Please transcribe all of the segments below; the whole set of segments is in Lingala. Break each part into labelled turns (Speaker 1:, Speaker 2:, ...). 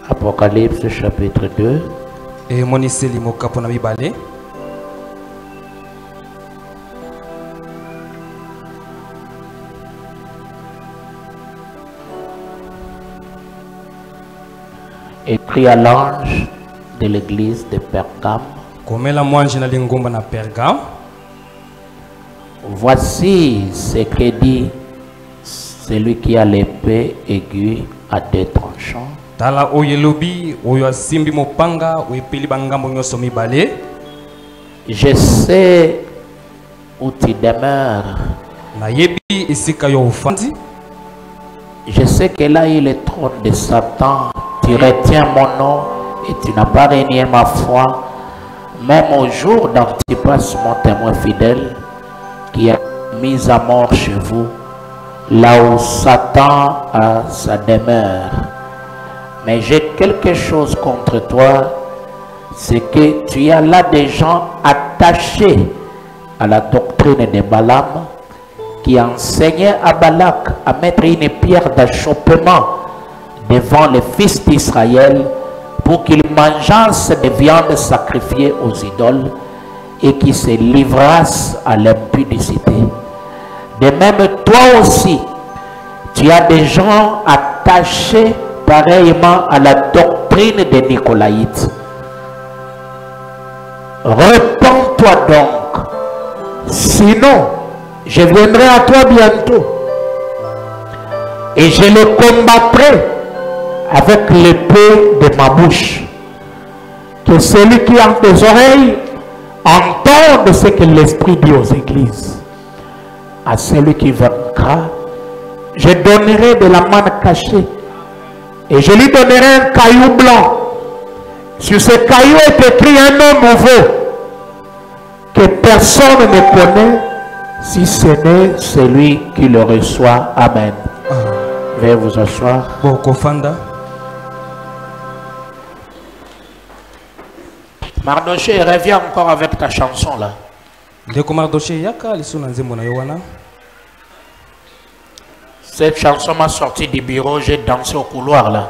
Speaker 1: Apocalypse chapitre 2.
Speaker 2: Et moniseli mokapona mibale.
Speaker 1: Écrit à l'ange de l'église de Pergame.
Speaker 2: Komela mwanji na lingomba na Pergame.
Speaker 1: Voici ce que dit celui qui a l'épée aiguë à deux tranchants.
Speaker 2: Tala oyelobi oyo simbi mopanga oepeli bangambo nyoso mibale.
Speaker 1: Je sais où tu demeures.
Speaker 2: Na yebi esika yo ufandi.
Speaker 1: Je sais que là il est le trône de Satan. Tu retiens mon nom et tu n'as pas renié ma foi. Même au jour d'Antipas, mon témoin fidèle, qui est mis à mort chez vous, là où Satan a sa demeure. Mais j'ai quelque chose contre toi, c'est que tu as là des gens attachés à la doctrine de Balaam, qui enseignait à Balak à mettre une pierre d'achoppement devant les fils d'Israël pour qu'ils mangeassent des viandes sacrifiées aux idoles et qu'ils se livrassent à l'impudicité. De même, toi aussi, tu as des gens attachés pareillement à la doctrine des Nicolaïtes. Repends-toi donc, sinon je viendrai à toi bientôt et je le combattrai avec l'épée de ma bouche. Que celui qui a des oreilles entende ce que l'Esprit dit aux églises. À celui qui vaincra, je donnerai de la manne cachée et je lui donnerai un caillou blanc. Sur ce caillou est écrit un nom nouveau que personne ne connaît si ce n'est celui qui le reçoit. Amen. Veuillez vous asseoir. Mardoché, reviens encore avec ta chanson là. Cette chanson m'a sorti du bureau, j'ai dansé au couloir là.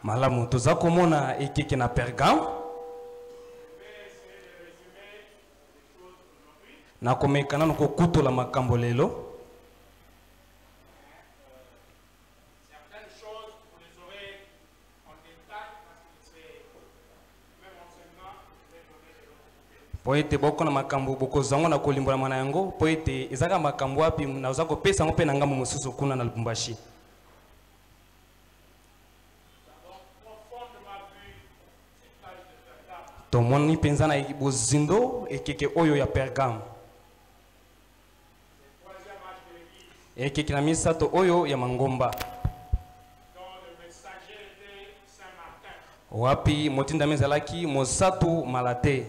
Speaker 2: Malamu toza komona ekeke na Pergame. Na komekana no kokutola makambo lelo.
Speaker 3: Certaines choses, vous les aurez en détail parce que c'est même enseignement, vous les donner de l'autre côté.
Speaker 2: Po ete boko na makambo boko zango na kolimbola mana yango, po ete ezaka makambo wapi na uza kopesa ngo pe na ngambo mosusu kuna na Lubumbashi. Tomoni penza na bozindo ekeke oyo ya Pergame. Ekeke na misato oyo ya Mangomba. Wapi motinda mezalaki mosatu malate.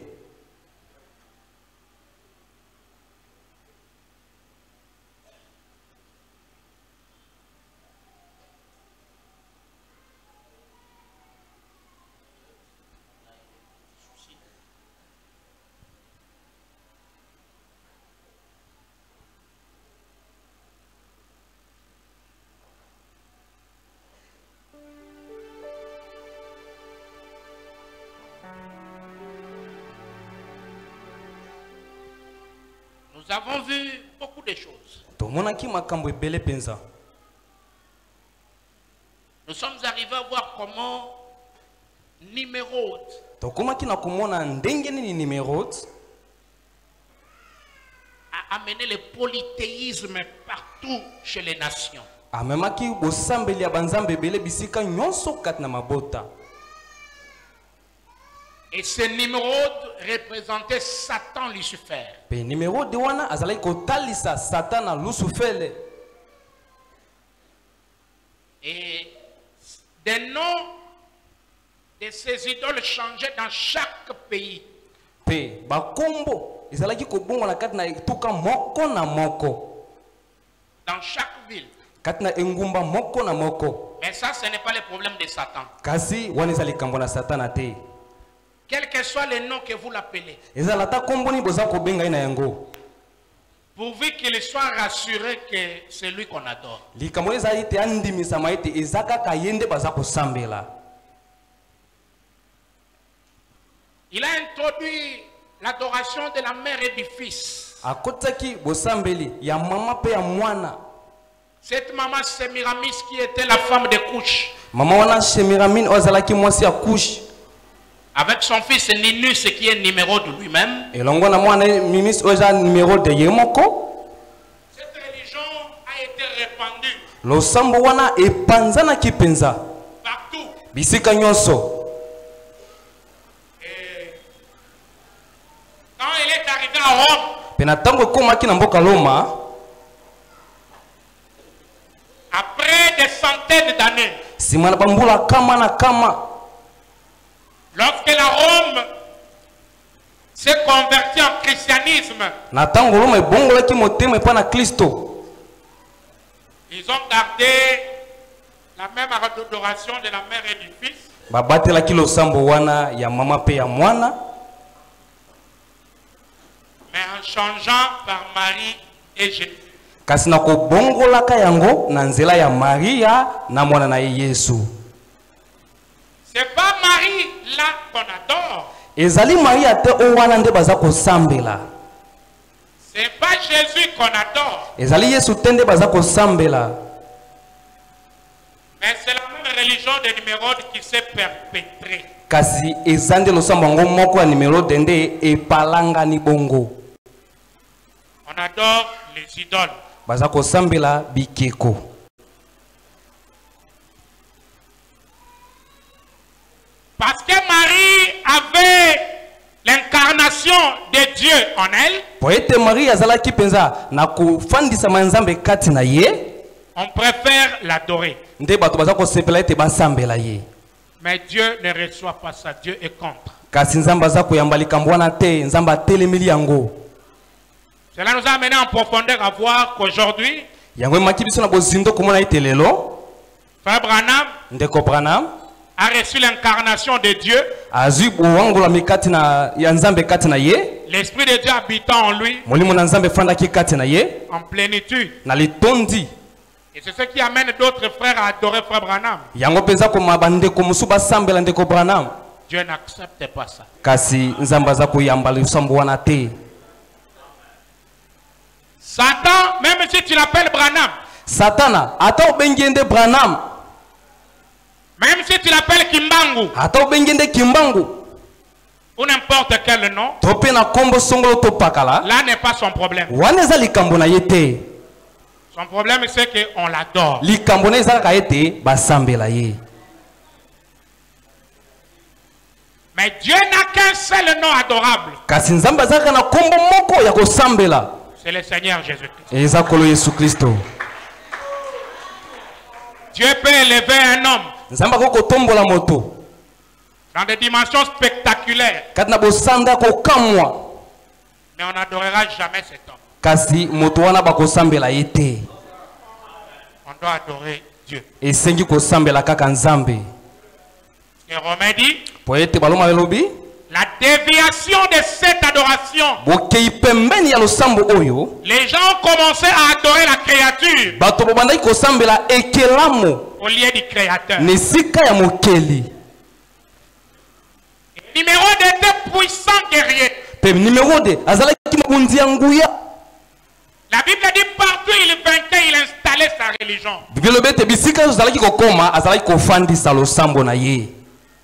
Speaker 3: Nous avons vu beaucoup de choses. Nous sommes arrivés à voir comment Nimérode a amené le polythéisme partout chez les nations. Et ce Nimérode représentait Satan Lucifer. Et des noms de ces idoles changeaient dans chaque pays. dans chaque ville.
Speaker 2: Katina engumba moko na moko.
Speaker 3: Mais ça, ce n'est pas le problème de Satan.
Speaker 2: Kasi waniza likambo na Satana te.
Speaker 3: Quel que soit le nom que vous l'appelez.
Speaker 2: Ezalata komboni boza ko benga ina yango.
Speaker 3: Pourvu qu'il soit rassuré que c'est lui qu'on adore.
Speaker 2: Likambo eza ite andimisa maite ezaka kayende baza ko sambela.
Speaker 3: Il a introduit l'adoration de la mère et du fils.
Speaker 2: Akotaki bosambeli ya mama pe ya mwana.
Speaker 3: Cette maman Semiramis qui était la femme de Couche.
Speaker 2: Maman wana Semiramis ozalaki mwasi ya Couche.
Speaker 3: Avec son fils Ninus qui est numéro de lui-même.
Speaker 2: Et l'ongona mwana Mimis oza numéro de yemoko.
Speaker 3: Cette religion a été répandue.
Speaker 2: Lo sambo wana epanzana kipenza.
Speaker 3: Partout.
Speaker 2: Bisika nyonso.
Speaker 3: Et quand elle est arrivée à Rome.
Speaker 2: Pena tango komaki na mboka Roma.
Speaker 3: Après des centaines d'années.
Speaker 2: Simana bambula kama na kama.
Speaker 3: Lorsque la Rome s'est convertie en christianisme,
Speaker 2: na tango Roma ebongolaki motema epa na Kristo.
Speaker 3: Ils ont gardé la même adoration de la mère et du fils.
Speaker 2: Babatelaki losambo wana ya mama pe ya mwana.
Speaker 3: Mais en changeant par Marie et Jésus.
Speaker 2: Kasi na kobongolaka yango na nzela ya Maria na mwana na Yesu.
Speaker 3: C'est pas Marie là qu'on adore.
Speaker 2: Ezali Maria te o wana nde baza ko sambela.
Speaker 3: C'est pas Jésus qu'on adore.
Speaker 2: Ezali Yesu te nde baza ko sambela.
Speaker 3: Mais c'est la même religion de Nimérode qui s'est perpétrée.
Speaker 2: Kasi ezande losambo ngo moko ya numéro dende epalanga ni bongo.
Speaker 3: On adore les idoles.
Speaker 2: Baza ko sambela bikeko.
Speaker 3: Parce que Marie avait l'incarnation de Dieu en elle.
Speaker 2: Poete Marie azalaki penza na kufandisa manzambe kati na ye.
Speaker 3: On préfère l'adorer.
Speaker 2: Nde bato baza ko sepela ete basambela ye.
Speaker 3: Mais Dieu ne reçoit pas ça. Dieu est contre.
Speaker 2: Kasi nzamba za koyamba likambo wana te, nzamba telemeli yango.
Speaker 3: Cela nous a amené en profondeur à voir qu'aujourd'hui,
Speaker 2: Yango maki biso na bozindo komona ete lelo.
Speaker 3: Frère Branham
Speaker 2: Ndeko Branham
Speaker 3: a reçu l'incarnation de Dieu.
Speaker 2: azui buwangola mikati na ya nzambe kati na ye.
Speaker 3: L'Esprit de Dieu habitant en lui.
Speaker 2: Molimo na nzambe fandaki kati na ye.
Speaker 3: En plénitude.
Speaker 2: Na litondi.
Speaker 3: Et c'est ce qui amène d'autres frères à adorer Frère Branham.
Speaker 2: Yango penza koma bandeko musu basambela ndeko Branham.
Speaker 3: Dieu n'accepte pas ça.
Speaker 2: Kasi nzamba za koyamba lusambo wana te.
Speaker 3: Satan, même si tu l'appelles Branham.
Speaker 2: Satana ata obengende Branham.
Speaker 3: Même si tu l'appelles Kimbangu.
Speaker 2: Ata obengende Kimbangu.
Speaker 3: Ou n'importe quel nom.
Speaker 2: Tope na kombo songolo to pakala.
Speaker 3: Là n'est pas son problème.
Speaker 2: Waneza likambo na yete.
Speaker 3: Son problème c'est qu'on l'adore.
Speaker 2: Likambo na ezaka yete basambela ye.
Speaker 3: Mais Dieu n'a qu'un seul nom adorable.
Speaker 2: Kasi nzamba zaka na kombo moko ya kosambela.
Speaker 3: C'est le Seigneur Jésus-Christ.
Speaker 2: Eza kolo Yesu Kristo.
Speaker 3: Dieu peut élever un homme
Speaker 2: Nzamba ko kotombola moto.
Speaker 3: dans des dimensions spectaculaires.
Speaker 2: Katina bosanda ko kamwa.
Speaker 3: Mais on n'adorera jamais cet homme.
Speaker 2: Kasi moto wana bakosambela yete.
Speaker 3: On doit adorer Dieu.
Speaker 2: Esengi kosambela kaka nzambe.
Speaker 3: Et Romain dit,
Speaker 2: Poete baloma lelobi.
Speaker 3: la déviation de cette adoration.
Speaker 2: Bokei pembeni ya losambo oyo.
Speaker 3: Les gens ont commencé à adorer la créature
Speaker 2: Bato bobandaki kosambela ekelamo.
Speaker 3: au lieu du créateur.
Speaker 2: Nesika ya mokeli.
Speaker 3: Numéro était puissant guerrier.
Speaker 2: Pe numéro 2 azalaki mobundi ya nguya.
Speaker 3: La Bible dit partout il vainquait, il installait sa religion.
Speaker 2: Bibelo bete bisika azalaki kokoma azalaki kofandisa losambo na ye.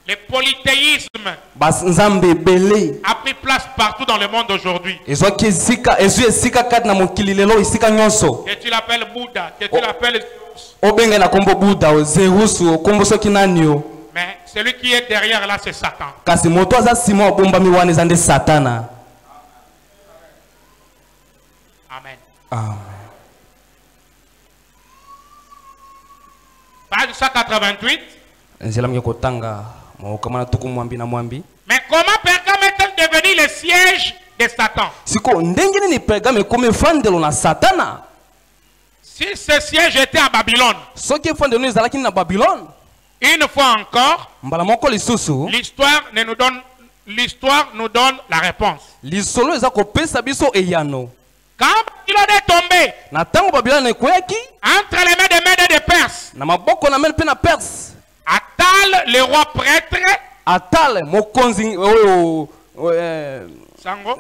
Speaker 3: Le polythéisme
Speaker 2: Bas nzambe belé.
Speaker 3: a pris place partout dans le monde aujourd'hui.
Speaker 2: Ezwaki esika esika kati na mokili lelo esika nyonso.
Speaker 3: Que tu l'appelles Bouddha, que tu l'appelles Zeus.
Speaker 2: Obenga na kombo Buddha o Zeus o kombo soki nani o.
Speaker 3: Mais celui qui est derrière là, c'est Satan.
Speaker 2: Kasi moto aza sima obombami wana eza nde Satana.
Speaker 3: Amen.
Speaker 2: Amen.
Speaker 3: Page 188.
Speaker 2: Nzela mke kotanga mokama na tuku mwambi na mwambi.
Speaker 3: Mais comment Pergame est-elle devenu le siège de Satan?
Speaker 2: Siko ndenge nini Pergame ekome fandelo na Satana?
Speaker 3: Si ce siège était à Babylone,
Speaker 2: Ce qui est fondé nous allons na Babylone.
Speaker 3: une fois encore,
Speaker 2: Mbala moko lisusu.
Speaker 3: l'histoire nous donne la réponse.
Speaker 2: Lisolo eza kopesa biso eyano.
Speaker 3: Quand Babylone est tombé
Speaker 2: Na tango Babylone ekweki.
Speaker 3: entre les mains des Mèdes et des Perses,
Speaker 2: Na maboko na mene pe na Perse.
Speaker 3: Atal, le roi prêtre,
Speaker 2: Atale mokonzi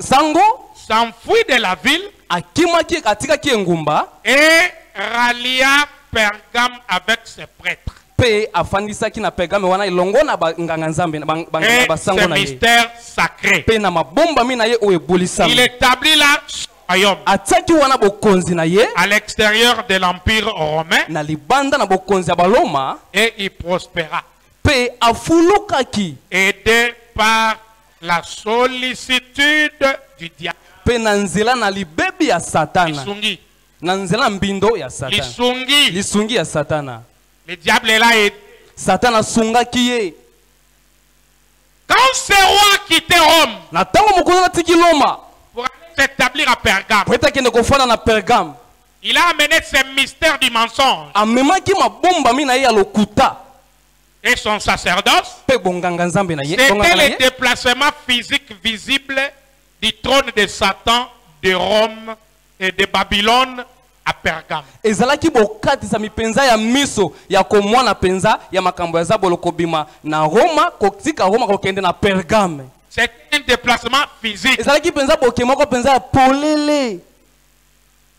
Speaker 3: Sango, s'enfuit de la ville
Speaker 2: akimaki atikaki engumba
Speaker 3: et rallia Pergame avec ses prêtres.
Speaker 2: pe afandisaki na Pergame wana ilongo na nganga nzambe
Speaker 3: Et
Speaker 2: basango
Speaker 3: ce
Speaker 2: na ye
Speaker 3: mystère sacré.
Speaker 2: pe na mabomba mi na ye oyo ebolisama
Speaker 3: Il établit là son royaume
Speaker 2: atiaki wana bokonzi na ye
Speaker 3: à l'extérieur de l'Empire romain
Speaker 2: na libanda na bokonzi ya baloma
Speaker 3: et il prospéra,
Speaker 2: pe afulukaki
Speaker 3: aidé par la sollicitude du diable.
Speaker 2: pe na nzela na libebi ya satana
Speaker 3: Lisungi.
Speaker 2: na nzela mbindo ya satana
Speaker 3: Lisungi.
Speaker 2: lisungi ya satana
Speaker 3: Le diable est là et
Speaker 2: satana asungaki ye
Speaker 3: quand ce roi quittait Rome
Speaker 2: na ntango mokonzi atiki loma
Speaker 3: pour aller s'établir à Pergame,
Speaker 2: po ete akende kofanda na Pergame
Speaker 3: il a amené ces mystères du mensonge
Speaker 2: amemaki mabomba mi na ye ya lokuta
Speaker 3: et son sacerdoce.
Speaker 2: pe bonganga nzambe na ye
Speaker 3: C'était
Speaker 2: bonganga na
Speaker 3: le
Speaker 2: ye
Speaker 3: déplacement physique visible du trône de Satan de Rome et de Babylone à Pergame.
Speaker 2: ezalaki bokatisa mipenza ya miso ya komwana penza ya makambo ya zabolo kobima na Roma kotika Roma kokende na Pergame.
Speaker 3: C'était un déplacement physique.
Speaker 2: ezalaki penza boke moko penza ya polele.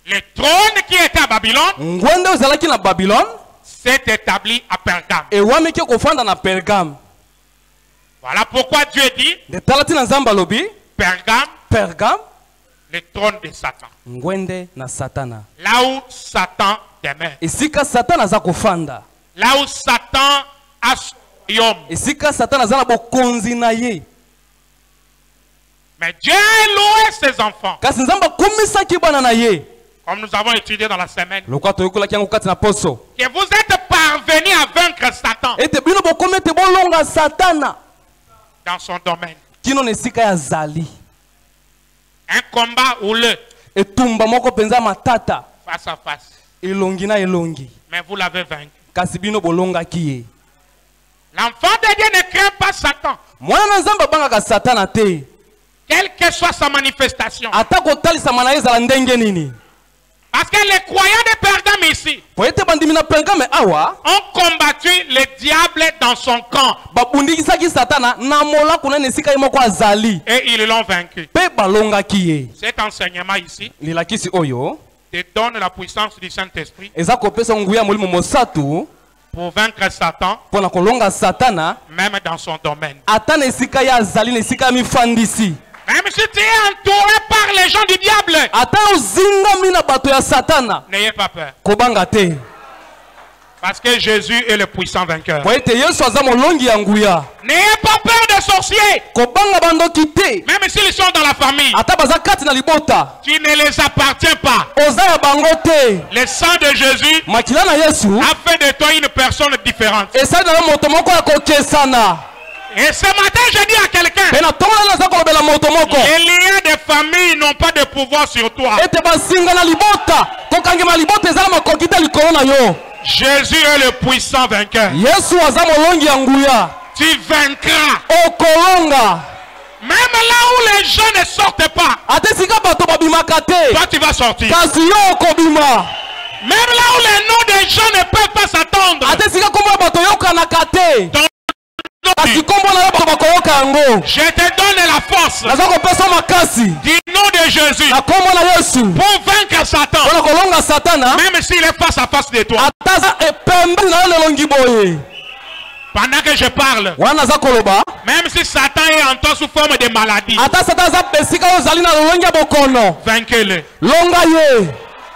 Speaker 3: Le trône qui était à Babylone
Speaker 2: ngwende ezalaki na Babylone
Speaker 3: s'est établi à Pergame.
Speaker 2: ewamiki kofanda na Pergame.
Speaker 3: Voilà pourquoi Dieu dit
Speaker 2: de talati na nzambe alobi Pergame
Speaker 3: le trône de Satan.
Speaker 2: ngwende na satana
Speaker 3: Là où Satan demeure.
Speaker 2: esika satana aza kofanda,
Speaker 3: Là où Satan a son royaume.
Speaker 2: esika satana aza na bokonzi na ye.
Speaker 3: Mais Dieu a loué ses enfants.
Speaker 2: kasi nzambe akumisaki bana na ye
Speaker 3: Comme nous avons étudié dans la semaine.
Speaker 2: lokwa toyekolaki yango kati na poso
Speaker 3: Que vous êtes parvenus à vaincre Satan
Speaker 2: ete bino bokomi ete bolonga satana
Speaker 3: dans son domaine.
Speaker 2: kino na esika ya zali
Speaker 3: Un combat houleux
Speaker 2: etumba moko penza matata
Speaker 3: face à face.
Speaker 2: elongi na elongi
Speaker 3: Mais vous l'avez vaincu.
Speaker 2: kasi bino bolongaki ye.
Speaker 3: L'enfant de Dieu ne craint pas Satan.
Speaker 2: mwana na nzambe abangaka satana te
Speaker 3: Quelle que soit sa manifestation.
Speaker 2: ata kotalisama na ye ezala ndenge nini.
Speaker 3: Parce que les croyants de Pergame ici
Speaker 2: po ete bandimi na Pergame awa
Speaker 3: ont combattu le diable dans son camp.
Speaker 2: babundikisaki satana na molako na esika ye moko azali
Speaker 3: Et ils l'ont vaincu.
Speaker 2: mpe balongaki ye.
Speaker 3: Cet enseignement ici
Speaker 2: lilakisi oyo
Speaker 3: te donne la puissance du Saint-Esprit
Speaker 2: eza kopesa nguya ya molimo mosatu
Speaker 3: pour vaincre Satan,
Speaker 2: mpo na kolonga satana
Speaker 3: même dans son domaine.
Speaker 2: ata na esika ye azali na esika ya mifandisi.
Speaker 3: Même si tu es entouré par les gens du diable,
Speaker 2: ata ozingami na bato ya satana
Speaker 3: n'ayez pas peur.
Speaker 2: kobanga te.
Speaker 3: Parce que Jésus est le puissant vainqueur.
Speaker 2: po ete yesu aza molongi ya nguya.
Speaker 3: N'ayez pas peur des sorciers.
Speaker 2: kobanga bandoki te
Speaker 3: Même s'ils sont dans la famille,
Speaker 2: ata baza kati na libota
Speaker 3: tu ne les appartiens pas.
Speaker 2: oza ya bango te.
Speaker 3: Le sang de Jésus
Speaker 2: makila na yesu
Speaker 3: a fait de toi une personne différente.
Speaker 2: esali na yo moto moko ya kokesana.
Speaker 3: Et ce matin, je dis à quelqu'un,
Speaker 2: mpe na ntongo na naza kolobela moto moko
Speaker 3: les liens de famille n'ont pas de pouvoir sur toi.
Speaker 2: ete basinga na libota kokangema libota eza na makoki te likolo na yo.
Speaker 3: Jésus est le puissant vainqueur.
Speaker 2: yesu aza molongi ya nguya.
Speaker 3: Tu vaincras.
Speaker 2: okolonga
Speaker 3: Même là où les gens ne sortent pas,
Speaker 2: ata esika bato babimaka te
Speaker 3: toi tu vas sortir.
Speaker 2: kasi yo okobima.
Speaker 3: Même là où les noms des gens ne peuvent pas s'attendre,
Speaker 2: ata esika kombo ya bato yokanaka te kasi kombo na yo bato bakoyoka yango.
Speaker 3: je te donne la force
Speaker 2: naza kopesa makasi
Speaker 3: du nom de Jésus
Speaker 2: na kombo na yesu
Speaker 3: pour vaincre Satan.
Speaker 2: mpona kolonga satana
Speaker 3: Même s'il est face à face de toi.
Speaker 2: ata aza epembeni na yo lelongi boye.
Speaker 3: Pendant que je parle,
Speaker 2: wana naza koloba
Speaker 3: même si Satan est en toi sous forme de maladie,
Speaker 2: ata satana aza esika oyo ozali na lolongi ya bokono
Speaker 3: vainquez-le.
Speaker 2: longa ye.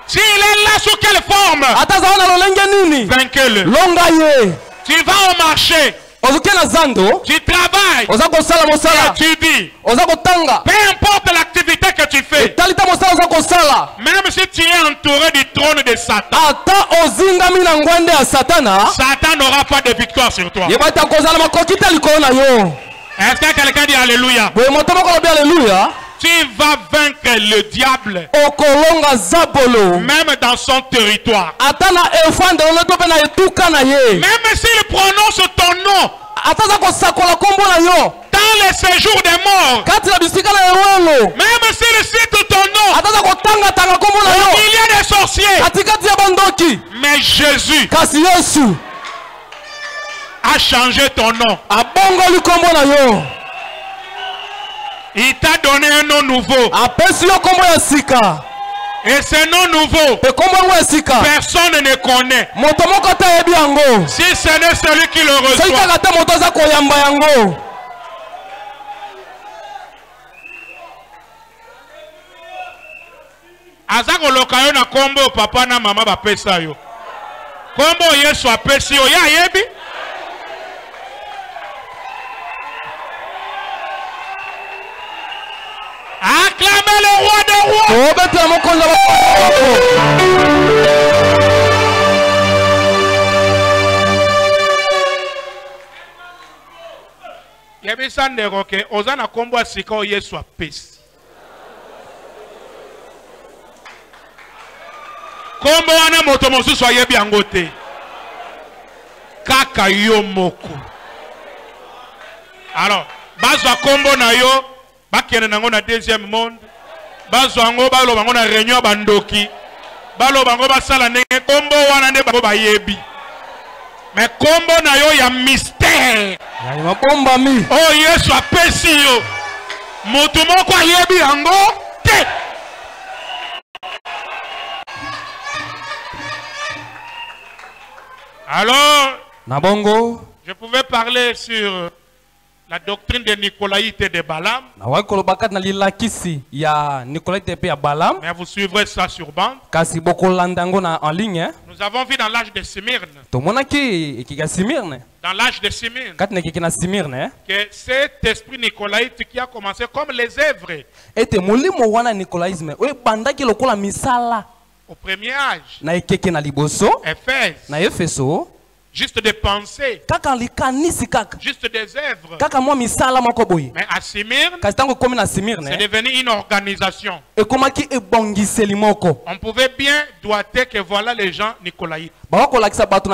Speaker 3: S'il est là sous quelle forme,
Speaker 2: ata aza na lolenge nini
Speaker 3: vainquez-le.
Speaker 2: longa ye.
Speaker 3: Tu vas au marché,
Speaker 2: ozoki na zando
Speaker 3: tu travailles,
Speaker 2: oza kosala mosala
Speaker 3: tu vis.
Speaker 2: oza kotanga
Speaker 3: Peu importe l'activité que tu fais,
Speaker 2: etali te mosala oza kosala
Speaker 3: même si tu es entouré du trône de Satan,
Speaker 2: ata ozingami na ngwende ya satana
Speaker 3: Satan n'aura pas de victoire sur toi.
Speaker 2: yeba ete akozala makoki te likolo na yo.
Speaker 3: Est-ce que quelqu'un dit Alléluia?
Speaker 2: boye moto moko alobi aleluya.
Speaker 3: tu vas vaincre le diable,
Speaker 2: okolonga zabolo
Speaker 3: même dans son territoire.
Speaker 2: atana efande olotope na etuka na ye
Speaker 3: Même s'il prononce ton nom
Speaker 2: ataza kosakola kombo na yo
Speaker 3: dans les séjours des morts,
Speaker 2: kati na bisika na ewelo
Speaker 3: même s'il cite ton nom
Speaker 2: ataza kotangatanga kombo na
Speaker 3: au
Speaker 2: yo
Speaker 3: milieu des sorciers,
Speaker 2: katikati ya bandoki
Speaker 3: mais Jésus
Speaker 2: kasi yesu
Speaker 3: a changé ton nom.
Speaker 2: abongoli kombo na yo
Speaker 3: Il t'a donné un nom nouveau.
Speaker 2: apesi yo kombo ya sika
Speaker 3: Et ce nom nouveau,
Speaker 2: pe kombo yango ya sika
Speaker 3: personne ne connaît.
Speaker 2: moto moko te ayebi yango
Speaker 3: Si ce n'est celui qui le
Speaker 2: soki
Speaker 3: reçoit.
Speaker 2: kaka te moto aza koyamba yango
Speaker 3: Aza koloka yo na kombo papa na mama bapesa yo. Kombo Yesu apesi yo ya yebi. Acclamez le roi des rois.
Speaker 2: obetela mokonzi
Speaker 3: Yebisa ndeko ke oza na kombo ya sika o Yesu apesi. Kombo wana moto mosusu ayebi yango te. Kaka yo moko. Alors, bazwa kombo na yo, bakene nango na deuxième monde. Bazwa ngo baloba ngo na réunion bandoki. Baloba ngo basala ndenge kombo wana nde bango bayebi. Mais kombo na yo ya mystère.
Speaker 2: mabombami
Speaker 3: Oh Yesu apesi yo. Moto moko ayebi yango te. Alors,
Speaker 2: na bongo
Speaker 3: je pouvais parler sur la doctrine de Nicolaïte et de Balaam,
Speaker 2: nawaki koloba kati na lilakisi ya Nicolette pe ya Balaam
Speaker 3: mais vous suivrez ça sur bande.
Speaker 2: kasi bokolanda yango en ligne
Speaker 3: Nous avons vu dans l'âge de Smyrne,
Speaker 2: tomonaki ekiki ya Simirne
Speaker 3: dans l'âge de Smyrne,
Speaker 2: kati na ekiki na Simirne
Speaker 3: que cet esprit Nicolaïte qui a commencé comme les œuvres
Speaker 2: ete molimo wana nicolaisme oyo ebandaki lokola misala
Speaker 3: au premier âge,
Speaker 2: na ekeke na liboso
Speaker 3: Éphèse,
Speaker 2: na Efeso
Speaker 3: juste des pensées,
Speaker 2: kaka likanisi kaka
Speaker 3: juste des œuvres.
Speaker 2: kaka mwa misala moko boye
Speaker 3: Mais à Smyrne,
Speaker 2: kasi ntango ekomi na
Speaker 3: c'est
Speaker 2: Simirne
Speaker 3: devenu une organisation.
Speaker 2: ekomaki ebongiseli moko
Speaker 3: On pouvait bien doiter que voilà les gens Nicolaïtes.
Speaker 2: bakolakisa bato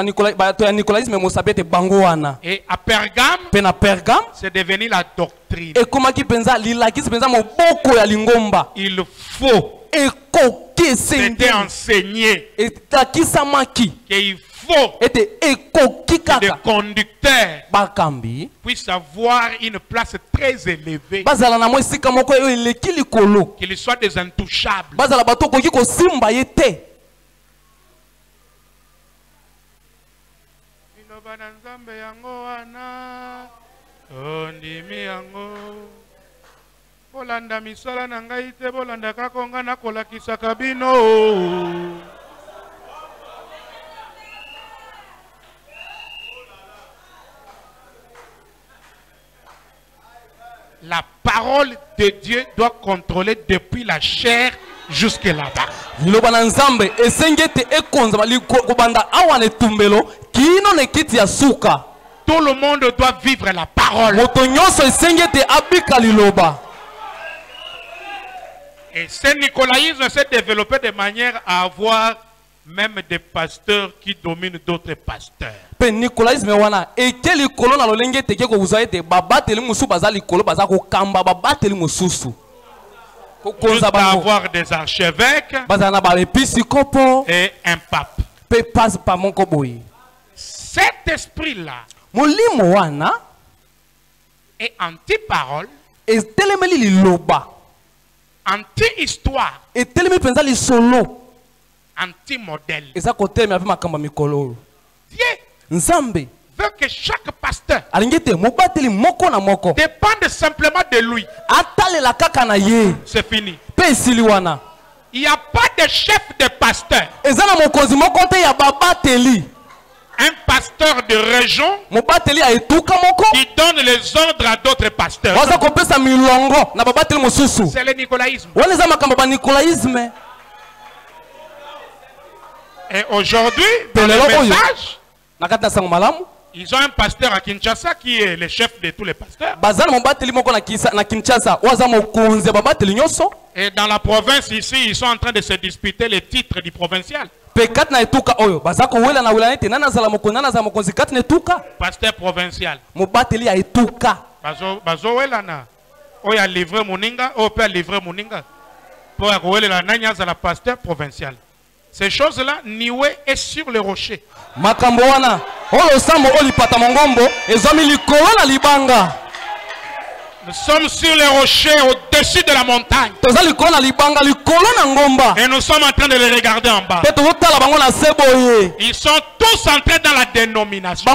Speaker 2: ya nicolaisme mosapi ete bango wana
Speaker 3: Et à Pergame,
Speaker 2: mpe na Pergame
Speaker 3: c'est devenu la doctrine.
Speaker 2: ekomaki mpenza lilakisi mpenza moboko ya lingomba
Speaker 3: Il faut,
Speaker 2: ekoki
Speaker 3: c'était
Speaker 2: esengeli
Speaker 3: enseigné
Speaker 2: etakisamaki
Speaker 3: qu'il faut
Speaker 2: ete ekoki
Speaker 3: que des
Speaker 2: kaka
Speaker 3: conducteurs
Speaker 2: bakambi
Speaker 3: puissent avoir une place très élevée,
Speaker 2: bazala na mwa esika moko oyo eleki likolo
Speaker 3: qu'ils soient des intouchables.
Speaker 2: bazala bato okoki kosimba ye te
Speaker 3: Liloba na Nzambe yango wana, ondimi yango. Bolanda misala na ngai te, bolanda kaka nga nakolakisaka bino. La parole de Dieu doit contrôler depuis la chair jusque là-bas.
Speaker 2: liloba na nzambe esengi ete ekonzama kobanda awa na etumbelo kino na ekiti ya suka
Speaker 3: Tout le monde doit vivre la parole.
Speaker 2: moto nyonso esengi ete abika liloba
Speaker 3: Et ce nicolaïsme s'est développé de manière à avoir même des pasteurs qui dominent d'autres pasteurs.
Speaker 2: mpe nicolaisme wana eke likolo na lolenge ete eke kozwa ete babateli mosusu baza likolo baza kokamba babateli mosusu kokonza
Speaker 3: Jusqu'à
Speaker 2: bango
Speaker 3: avoir des archevêques
Speaker 2: bazala na baepiskopo
Speaker 3: et un pape.
Speaker 2: mpe pasi pa moko boye
Speaker 3: Cet esprit-là
Speaker 2: molimo wana
Speaker 3: est anti-parole,
Speaker 2: etelemeli liloba
Speaker 3: anti-histoire,
Speaker 2: etelemi mpenza lisolo
Speaker 3: anti-modèle.
Speaker 2: eza kotelemela mpe makambo ya mikolo oyo
Speaker 3: Dieu
Speaker 2: nzambe
Speaker 3: veut que chaque pasteur
Speaker 2: alingi ete mobateli moko na moko
Speaker 3: dépende simplement de lui.
Speaker 2: atalela kaka na ye
Speaker 3: C'est fini.
Speaker 2: mpe esili wana
Speaker 3: Il n'y a pas de chef de pasteur.
Speaker 2: eza na mokonzi moko te ya babateli
Speaker 3: Un pasteur de région
Speaker 2: mobateli ya etuka moko
Speaker 3: qui donne les ordres à d'autres pasteurs.
Speaker 2: baza kopesa milongo na babateli mosusu
Speaker 3: C'est le nicolaïsme.
Speaker 2: wana eza makambo ya banicolaisme
Speaker 3: Et aujourd'hui, dans le
Speaker 2: Lelo oyo.
Speaker 3: message,
Speaker 2: na kati na sango malamu
Speaker 3: Ils ont un pasteur à Kinshasa qui est le chef de tous les pasteurs. Et dans la province ici, ils sont en train de se disputer les titres du provincial. Pasteur provincial. Bazo welana. Oya livré moninga, oya livré moninga. Pour la nanya za la pasteur provincial. Ces choses-là, Niwe est sur le rocher.
Speaker 2: Makamboana, olo sambo oli pata mongombo, ezami likolo na libanga.
Speaker 3: Nous sommes sur les rochers au-dessus de la montagne. Et nous sommes en train de les regarder en bas. Ils sont tous entrés dans la dénomination.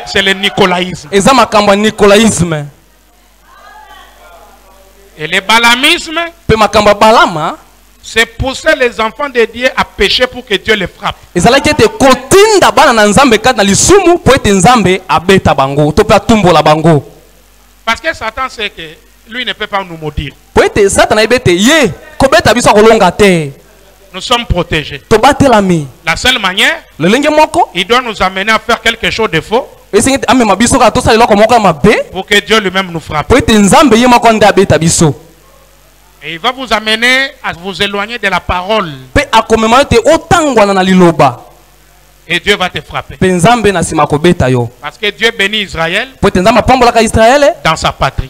Speaker 3: C'est le nicolaïsme. Et le balamisme, c'est pousser les enfants de Dieu à pécher pour que Dieu les frappe. Parce que Satan sait que lui ne peut pas nous maudire. Nous sommes protégés. La seule manière, il doit nous amener à faire quelque chose de faux pour que Dieu lui-même nous frappe. Et il va vous amener à vous éloigner de la parole. Et Dieu va te frapper. Parce que Dieu bénit Israël dans sa patrie.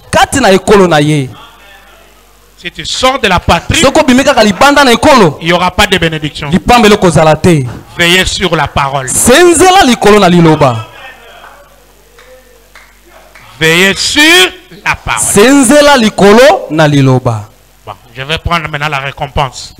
Speaker 3: Si tu sors de la patrie, il n'y aura pas de bénédiction. Veillez sur la parole. Veillez sur la parole. Bon, je vais prendre maintenant la récompense.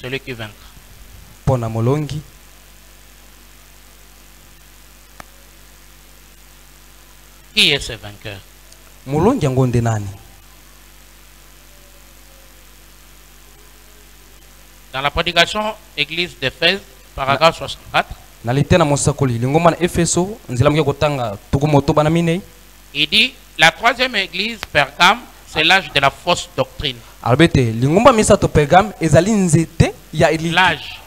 Speaker 3: Celui qui vaincra. Qui est ce vainqueur? Dans la prédication église d'Éphèse, paragraphe 64, il dit la troisième église Pergame, c'est l'âge de la fausse doctrine. L'âge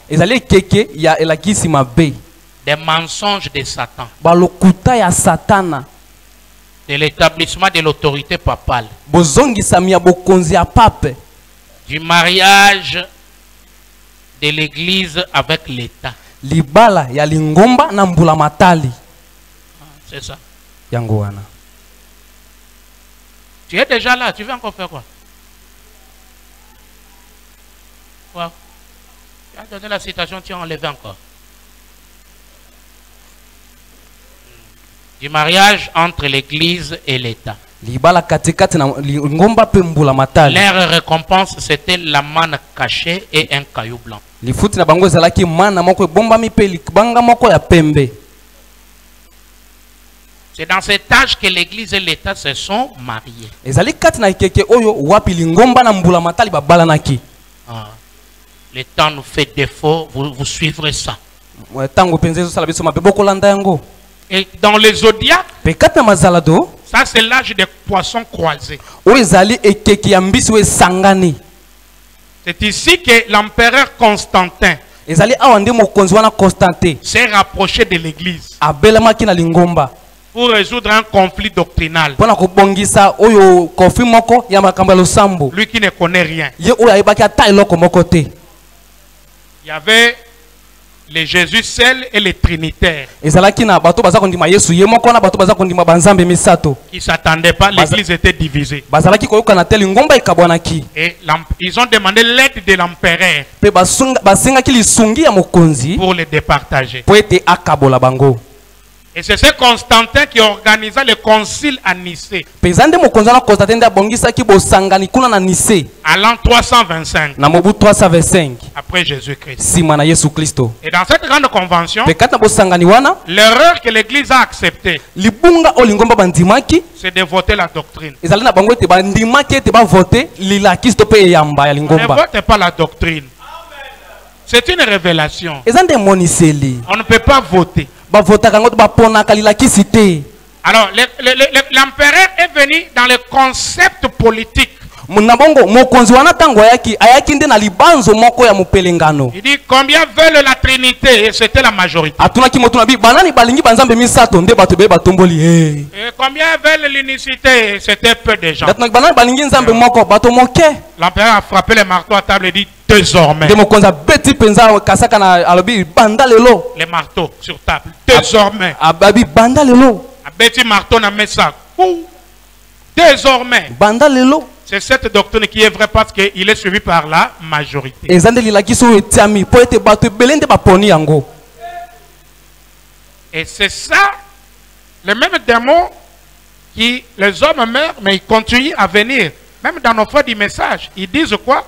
Speaker 3: des mensonges de Satan, de l'établissement de l'autorité papale, du mariage de l'église avec l'État. C'est ça. Tu es déjà là, tu veux encore faire quoi? Quoi? Tu as donné la citation, tu as enlevé encore. Du mariage entre l'église et l'État. Leur récompense, c'était la manne cachée et un caillou blanc. C'est dans cet âge que l'église et l'État se sont mariés. Le temps nous fait défaut, vous suivrez ça. Et dans les zodiaques, ça c'est l'âge des poissons croisés. C'est ici que l'empereur Constantin s'est rapproché de l'église pour résoudre un conflit doctrinal. Lui qui ne connaît rien. Il y avait les Jésus seul et les trinitaires qui ne s'attendaient pas, l'église était divisée. Et ils ont demandé l'aide de l'empereur pour les départager. Et c'est ce Constantin qui organisa le concile à Nicée. À l'an 325. Après Jésus-Christ. Et dans cette grande convention, l'erreur que l'Église a acceptée, c'est de voter la doctrine. Ne votez pas la doctrine. C'est une révélation.
Speaker 2: Ezande moniseli.
Speaker 3: On ne peut pas voter.
Speaker 2: Ba vota kango ba pona kalila kisite.
Speaker 3: Alors, l'empereur est venu dans le concept politique.
Speaker 2: Munabongo mokonzi wana tango ayaki nde na libanzo moko ya mupelengano.
Speaker 3: Il dit combien veulent la Trinité et c'était la majorité.
Speaker 2: Atuna ki moto na bi banani balingi banzambe misato nde bato be batomboli
Speaker 3: Et combien veulent l'unicité, c'était peu de gens.
Speaker 2: Datuna banani balingi nzambe moko bato moke.
Speaker 3: L'empereur a frappé les marteaux à table et dit désormais.
Speaker 2: De mokonza beti penza kasaka na alobi banda lelo.
Speaker 3: Les marteaux sur table. Désormais.
Speaker 2: Ababi banda lelo.
Speaker 3: A beti marteau na mesa. Désormais.
Speaker 2: Banda lelo.
Speaker 3: C'est cette doctrine qui est vraie parce qu'il est suivi par la majorité. Et c'est ça, le même démon qui, les hommes meurent, mais ils continuent à venir. Même dans nos fois du message, ils disent quoi?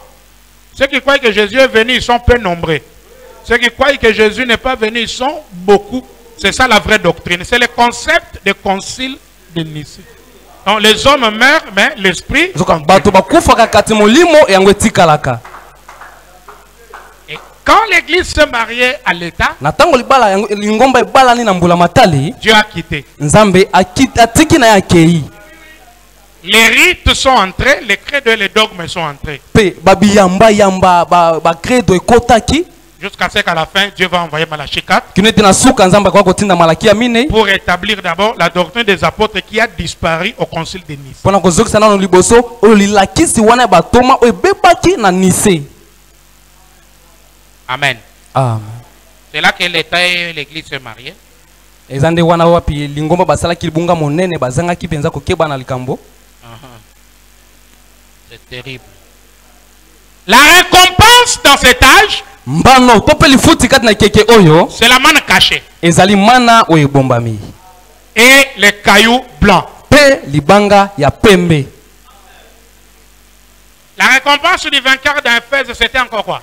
Speaker 3: Ceux qui croient que Jésus est venu, ils sont peu nombreux. Ceux qui croient que Jésus n'est pas venu, ils sont beaucoup. C'est ça la vraie doctrine. C'est le concept du concile de Nicée. Donc, les hommes meurent, mais l'esprit. Et quand l'église se mariait à l'état, Dieu a quitté. Les rites sont entrés, les credos et les dogmes sont entrés. Jusqu'à ce qu'à la fin, Dieu va envoyer Malachie 4 pour établir d'abord la doctrine des apôtres qui a disparu au concile de Nice. Amen. C'est là que l'État et l'Église se mariaient. C'est terrible. La récompense dans cet âge, c'est la manne cachée et les cailloux blancs. La récompense du vainqueur d'Éphèse, c'était encore quoi?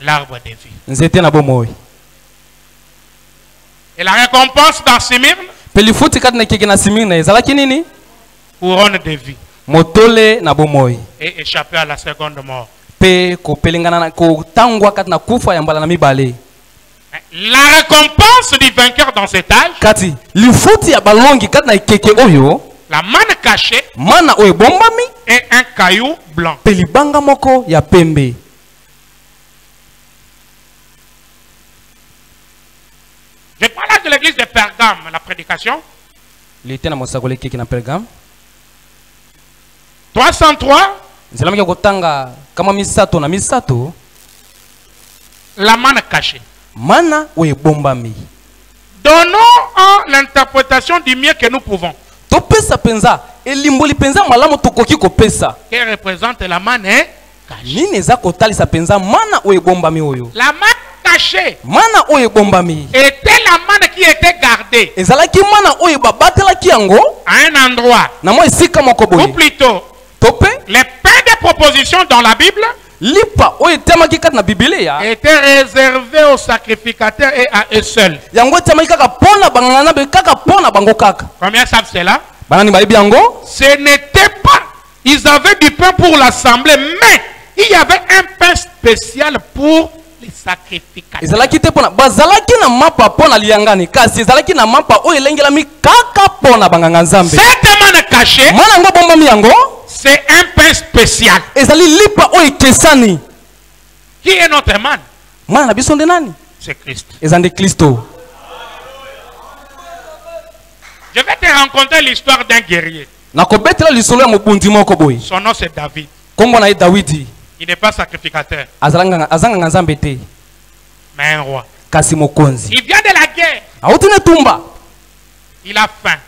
Speaker 3: L'arbre de vie. Et la récompense dans Smyrne, couronne de vie. Motole na bomoy et échapper à la seconde mort. La récompense du vainqueur dans cet âge, la manne cachée et un caillou blanc. Je parle de l'église de Pergame, la prédication. 303. La manne cachée. Donnons l'interprétation du mieux que nous pouvons. Qui représente la manne cachée. La manne cachée était la manne qui était gardée à un endroit. Ou plutôt, les pains de proposition dans la Bible étaient réservés aux sacrificateurs et à eux seuls. Combien savent cela? Ce n'était pas. Ils avaient du pain pour l'assemblée, mais il y avait un pain spécial pour les sacrificateurs. Cette manne cachée, c'est un pain spécial. Qui est notre manne? C'est Christ. Je vais te raconter l'histoire d'un guerrier. Son nom c'est David. Il n'est pas sacrificateur, mais un roi. Il vient de la guerre. Il a faim.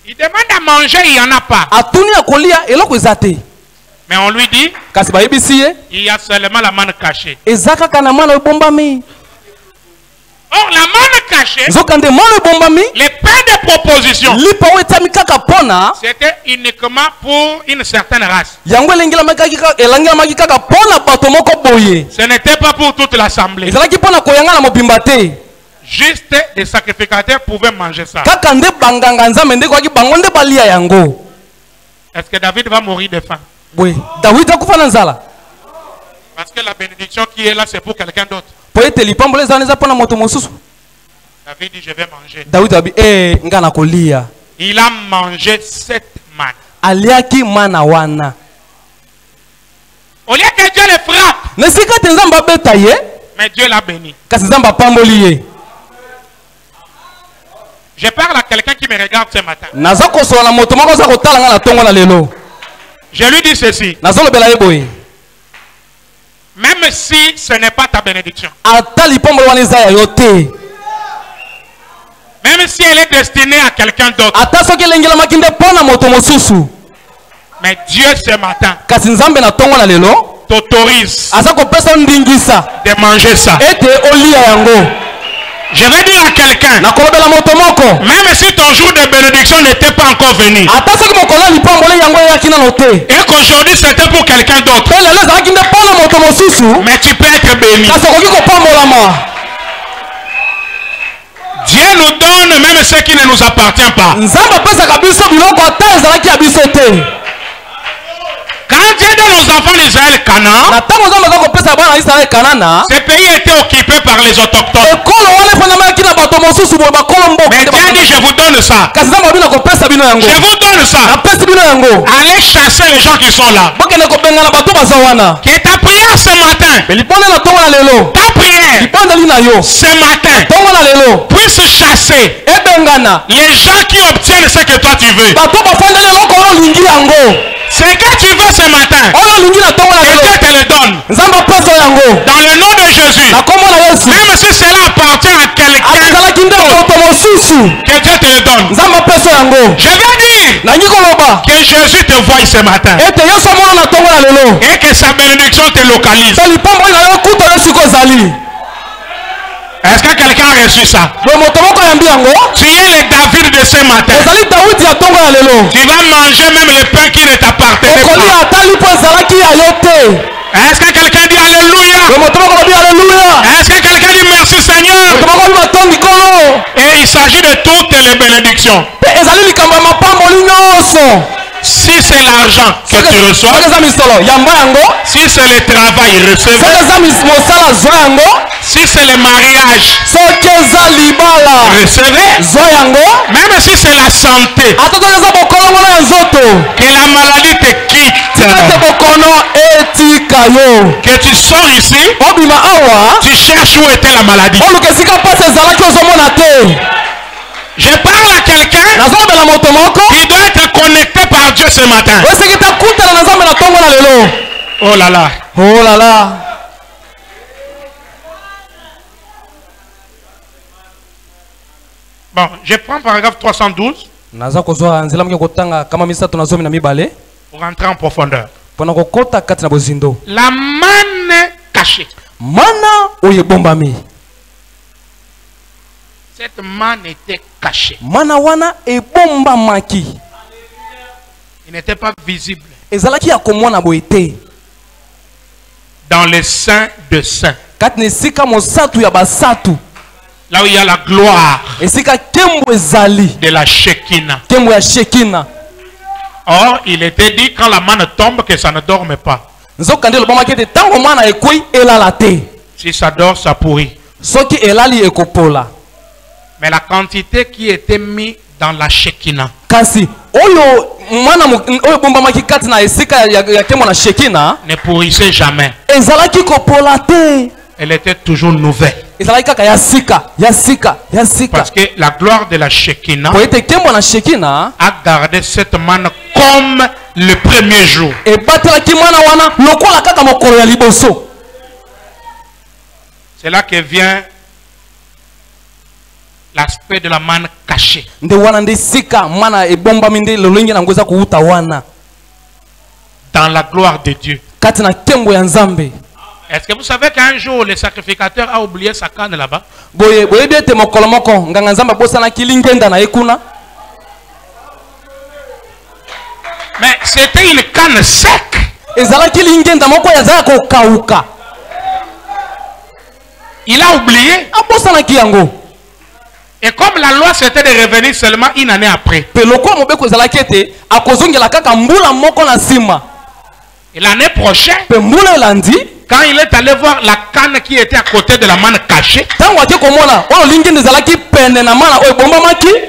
Speaker 3: Il demande à manger, il n'y en a pas. Mais on lui dit, il y a seulement la manne cachée. Or, la manne cachée, les pains de proposition, c'était uniquement pour une certaine race. Ce n'était pas pour toute l'assemblée. Juste des sacrificateurs pouvaient manger ça. Est-ce que David va mourir de faim?
Speaker 2: Oui. David a kufa na nzala.
Speaker 3: Parce que la bénédiction qui est là, c'est pour quelqu'un d'autre.
Speaker 2: Po ete lipambole za neza pona moto mosusu.
Speaker 3: David dit, je vais manger.
Speaker 2: David abi ngana kolia.
Speaker 3: Il a mangé 7 mannes.
Speaker 2: Aliaki mana wana.
Speaker 3: Au lieu que Dieu le frappe,
Speaker 2: Nesika tenzamba beta ye.
Speaker 3: mais Dieu l'a béni.
Speaker 2: Kasi nzamba pamboli ye.
Speaker 3: Je parle à quelqu'un qui me regarde ce matin.
Speaker 2: Naza kosola na moto moko za kotala nga na tongo na lelo.
Speaker 3: Je lui dis ceci.
Speaker 2: Nazo lobela ye boye.
Speaker 3: Même si ce n'est pas ta bénédiction.
Speaker 2: Ata lipambole wana eza ya yo te.
Speaker 3: Même si elle est destinée à quelqu'un d'autre.
Speaker 2: Ata soki elengelamaki nde pona moto mosusu.
Speaker 3: Mais Dieu ce matin
Speaker 2: Kasi nzambe na tongo na lelo
Speaker 3: t'autorise
Speaker 2: aza kopesa ndingisa
Speaker 3: de manger ça.
Speaker 2: ete olia yango.
Speaker 3: Je vais dire à quelqu'un,
Speaker 2: Na kolobela moto moko.
Speaker 3: même si ton jour de bénédiction n'était pas encore venu,
Speaker 2: Ata soki mokolo lipambole yango eyaki nano te.
Speaker 3: et qu'aujourd'hui c'était pour quelqu'un d'autre,
Speaker 2: Pe lelo ezalaki nde pona moto mosusu.
Speaker 3: mais tu peux être béni.
Speaker 2: Kasi okoki kopambolama.
Speaker 3: Dieu nous donne même ce qui ne nous appartient pas.
Speaker 2: Nzambe apesaka biso biloko ata ezalaki ya biso te.
Speaker 3: Quand Dieu donne aux enfants d'Israël Canaan,
Speaker 2: Na ntango nzambe aza kopesa bana Israele Kanana,
Speaker 3: ce pays était occupé par les autochtones.
Speaker 2: ekolo wana efanyamelaki na bato mosusu boye bakolo mboka.
Speaker 3: Mais Dieu a dit, je vous donne ça.
Speaker 2: Kasi nzambe abi na kopesa bino yango.
Speaker 3: Je vous donne ça.
Speaker 2: Napesi bino yango.
Speaker 3: Allez chasser les gens qui sont là.
Speaker 2: Bokende kobengana bato baza wana.
Speaker 3: Que ta prière ce matin,
Speaker 2: Me liponde na tongo na lelo.
Speaker 3: ta prière
Speaker 2: Lipondeli na yo.
Speaker 3: ce matin,
Speaker 2: Tongo na lelo.
Speaker 3: puisse chasser
Speaker 2: Ebengana.
Speaker 3: les gens qui obtiennent ce que toi tu veux.
Speaker 2: Bato bafandeli eloko oyo olingi yango.
Speaker 3: Ce que tu veux ce matin,
Speaker 2: Oyo olingi na tongo na
Speaker 3: et
Speaker 2: lelo.
Speaker 3: Dieu te le donne.
Speaker 2: Nzambe apesa yango.
Speaker 3: Dans le nom de Jésus,
Speaker 2: Na kombo na Yesu.
Speaker 3: même si cela appartient à quelqu'un,
Speaker 2: Azalaki nde moto mosusu.
Speaker 3: que Dieu te le donne.
Speaker 2: Nzambe apesa yango.
Speaker 3: Je vais dire
Speaker 2: Nangi koloba.
Speaker 3: que Jésus te voie ce matin
Speaker 2: Ete Yesu amona na tongo na lelo.
Speaker 3: et que sa bénédiction te localise.
Speaker 2: Pe lipamboli na yo kuta yo siko ezali.
Speaker 3: Est-ce que quelqu'un a reçu ça?
Speaker 2: Boye moto moko ayambi yango.
Speaker 3: Tu es le David de ce matin.
Speaker 2: Ezali Dawidi ya tongo na lelo.
Speaker 3: Tu vas manger même le pain qui ne t'appartenait
Speaker 2: Okolia
Speaker 3: pas.
Speaker 2: ata lipo ezalaki ya yo te.
Speaker 3: Est-ce que quelqu'un dit Alléluia?
Speaker 2: Boye moto moko lobi alleluya.
Speaker 3: Est-ce que quelqu'un dit merci Seigneur?
Speaker 2: Moto moko lobi batondi kolo.
Speaker 3: Et il s'agit de toutes les bénédictions.
Speaker 2: Pe ezali likambo ya mapamboli nyonso.
Speaker 3: Si c'est l'argent que tu reçois,
Speaker 2: Soki eza misolo yamba yango.
Speaker 3: si c'est le travail
Speaker 2: Soki
Speaker 3: recevez,
Speaker 2: eza mosala zwa yango.
Speaker 3: si c'est le mariage
Speaker 2: Soki eza libala
Speaker 3: recevez,
Speaker 2: zwa yango.
Speaker 3: même si c'est la santé,
Speaker 2: Ata soki eza bokolongono ya nzoto.
Speaker 3: que la maladie te quitte,
Speaker 2: Ete bokono etika yo.
Speaker 3: que tu sors ici,
Speaker 2: Obima awa.
Speaker 3: tu cherches où était la maladie.
Speaker 2: Oluka esika mpasi ezalaki ozomona te.
Speaker 3: Je parle à quelqu'un
Speaker 2: Nazolobela moto moko.
Speaker 3: qui doit être connecté par Dieu ce matin.
Speaker 2: Esiki takutana na nzambe na tongo na lelo.
Speaker 3: Oh là là.
Speaker 2: Oh là là.
Speaker 3: Bon, je prends paragraphe 312
Speaker 2: Naza kozwa nzela mke kotanga kama misato na zomi na mibale.
Speaker 3: pour rentrer en profondeur.
Speaker 2: Pona kokota kati na bozindo.
Speaker 3: La manne cachée.
Speaker 2: Mana oye bombami.
Speaker 3: Cette manne était cachée.
Speaker 2: Mana wana ebomba maki.
Speaker 3: Il n'était pas visible
Speaker 2: Ezalaki ya komona boete.
Speaker 3: dans les saints de saints.
Speaker 2: Kati nesika mosatu ya basatu.
Speaker 3: Là où il y a la gloire
Speaker 2: Esika kembo ezali.
Speaker 3: de la Shekinah.
Speaker 2: Kembo ya Shekina.
Speaker 3: Or, il était dit quand la manne tombe que ça ne dorme pas.
Speaker 2: Nzokande lobamaki ete tango mana ekoi elala te.
Speaker 3: Si ça dort, ça pourrit.
Speaker 2: Soki elali ekopola.
Speaker 3: Mais la quantité qui était mise dans la Shekinah
Speaker 2: Kasi oyo mwana oyo bombamaki kati na esika ya kembo na Shekina.
Speaker 3: ne pourrissait jamais.
Speaker 2: Ezalaki kopola te.
Speaker 3: Elle était toujours nouvelle.
Speaker 2: Ezalaki kaka ya sika, ya sika, ya sika.
Speaker 3: Parce que la gloire de la Shekinah
Speaker 2: Po ete kembo na Shekina
Speaker 3: a gardé cette manne comme le premier jour.
Speaker 2: ebatelaki mwana wana lokola kaka mokolo ya liboso.
Speaker 3: C'est là que vient l'aspect de la manne cachée.
Speaker 2: Nde wana nde sika mana ebombami nde lolenge na ngoza kuuta wana.
Speaker 3: Dans la gloire de Dieu.
Speaker 2: Kati na kembo ya Nzambe.
Speaker 3: Est-ce que vous savez qu'un jour le sacrificateur a oublié sa canne là-bas?
Speaker 2: Boye boyebi ete mokolo moko nganga Nzambe abosanaki lingenda na ye kuna.
Speaker 3: Mais c'était une canne sec.
Speaker 2: Ezalaki lingenda moko yazala kokauka.
Speaker 3: Il a oublié.
Speaker 2: Abosanaki yango.
Speaker 3: Et comme la loi c'était de revenir seulement une année après. Et l'année prochaine, quand il est allé voir la canne qui était à côté de la manne cachée,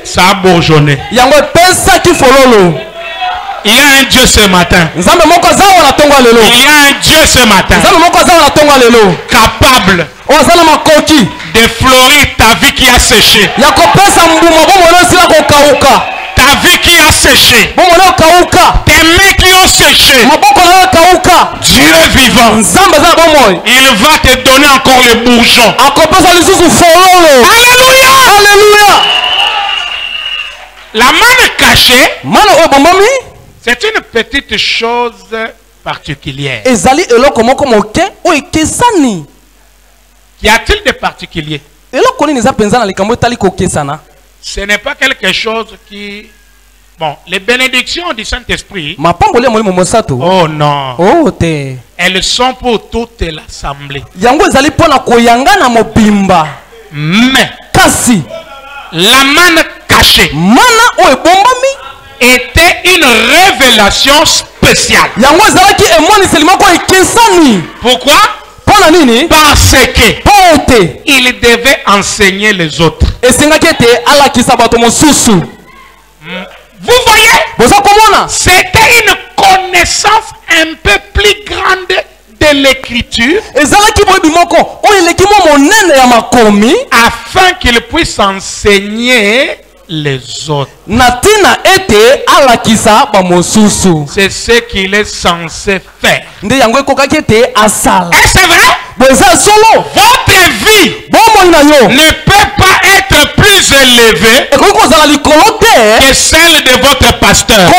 Speaker 3: ça a bourgeonné. Il y a un Dieu ce matin. Il y a un Dieu ce matin. Capable de fleurir ta vie qui a séché. Ta vie qui a séché. Tes mains qui ont séché. Dieu vivant. Il va te donner encore les bourgeons. Alléluia.
Speaker 2: Alléluia.
Speaker 3: La manne cachée, c'est une petite chose particulière. Qu'y a-t-il de particulier? Ce n'est pas quelque chose qui... Bon, les bénédictions du Saint-Esprit... Oh non. Elles sont pour toute l'assemblée. Mais... la manne cachée était une révélation spéciale. Pourquoi? Parce que il devait enseigner les autres. Vous voyez? C'était une connaissance un peu plus grande de l'écriture afin qu'il puisse enseigner les autres. C'est ce qu'il est censé faire. Est-ce vrai? Votre vie ne peut pas être plus élevée que celle de votre pasteur.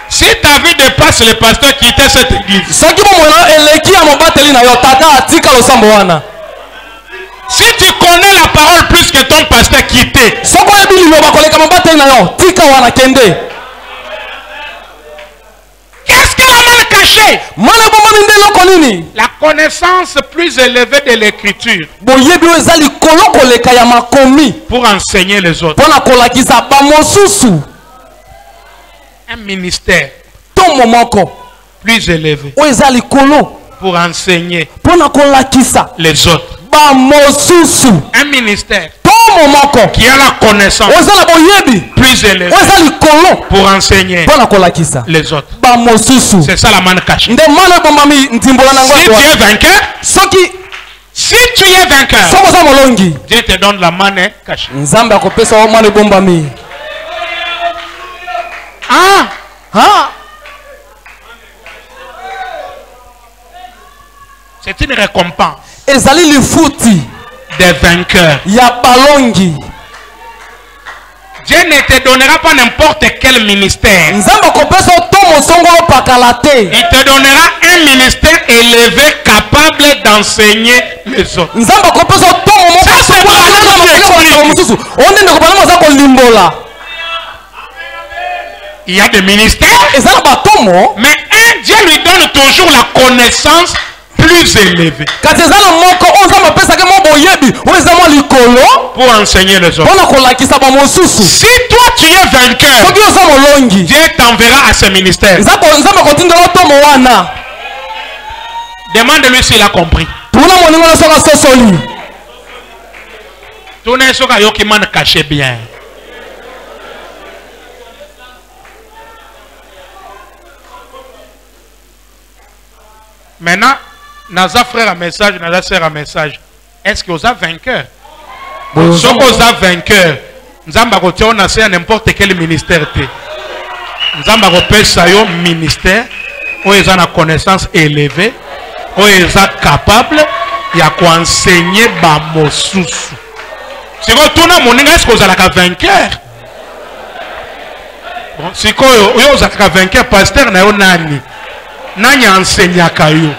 Speaker 3: Si ta vie dépasse le pasteur, quittez cette église. Si tu connais la parole plus que ton pasteur, quittez. Qu'est-ce que la manne cachée? La connaissance plus élevée de l'écriture pour enseigner les autres. Un ministère plus élevé pour enseigner les autres. Un ministère qui a la connaissance plus élevée pour enseigner les autres. C'est ça la manne cachée. Si tu es vainqueur, Dieu te donne la manne cachée. C'est une récompense des vainqueurs. Dieu ne te donnera pas n'importe quel ministère. Il te donnera un ministère élevé capable d'enseigner les autres. Il y a des ministères, mais un Dieu lui donne toujours la connaissance plus élevée pour enseigner les autres. Si toi tu es vainqueur, Dieu t'enverra à ce ministère. Demande-lui s'il a compris. Caché bien. Maintenant, Naza frère à message, Naza sœur à message. Est-ce que vous êtes vainqueur? Si vous êtes vainqueur, nous allons à n'importe quel ministère. Nous allons un ministère où ils ont une connaissance élevée, où ils sont capables de enseigner Bamosusu. Si vous êtes est-ce que vous êtes vainqueur? Si vous êtes vainqueur, pasteur na yo nani? Nani enseigne kayo?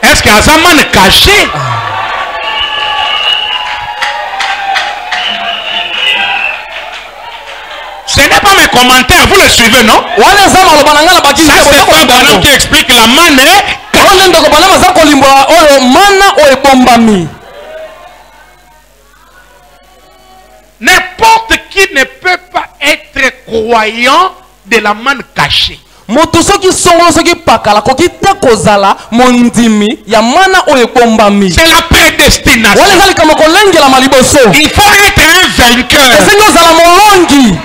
Speaker 3: Est-ce qu'il y a un man caché? Ce n'est pas mes commentaires, vous les suivez, non? Ça c'est pas Branham qui explique la manne N'importe qui ne peut pas être croyant de la manne cachée.
Speaker 2: moto soki songolo soki pakala koki te kozala mondimi ya mana oyo ebombami.
Speaker 3: C'est la prédestination.
Speaker 2: Wale zali kama kolengela maliboso.
Speaker 3: Il faut être un vainqueur.
Speaker 2: Esengi ozala molongi.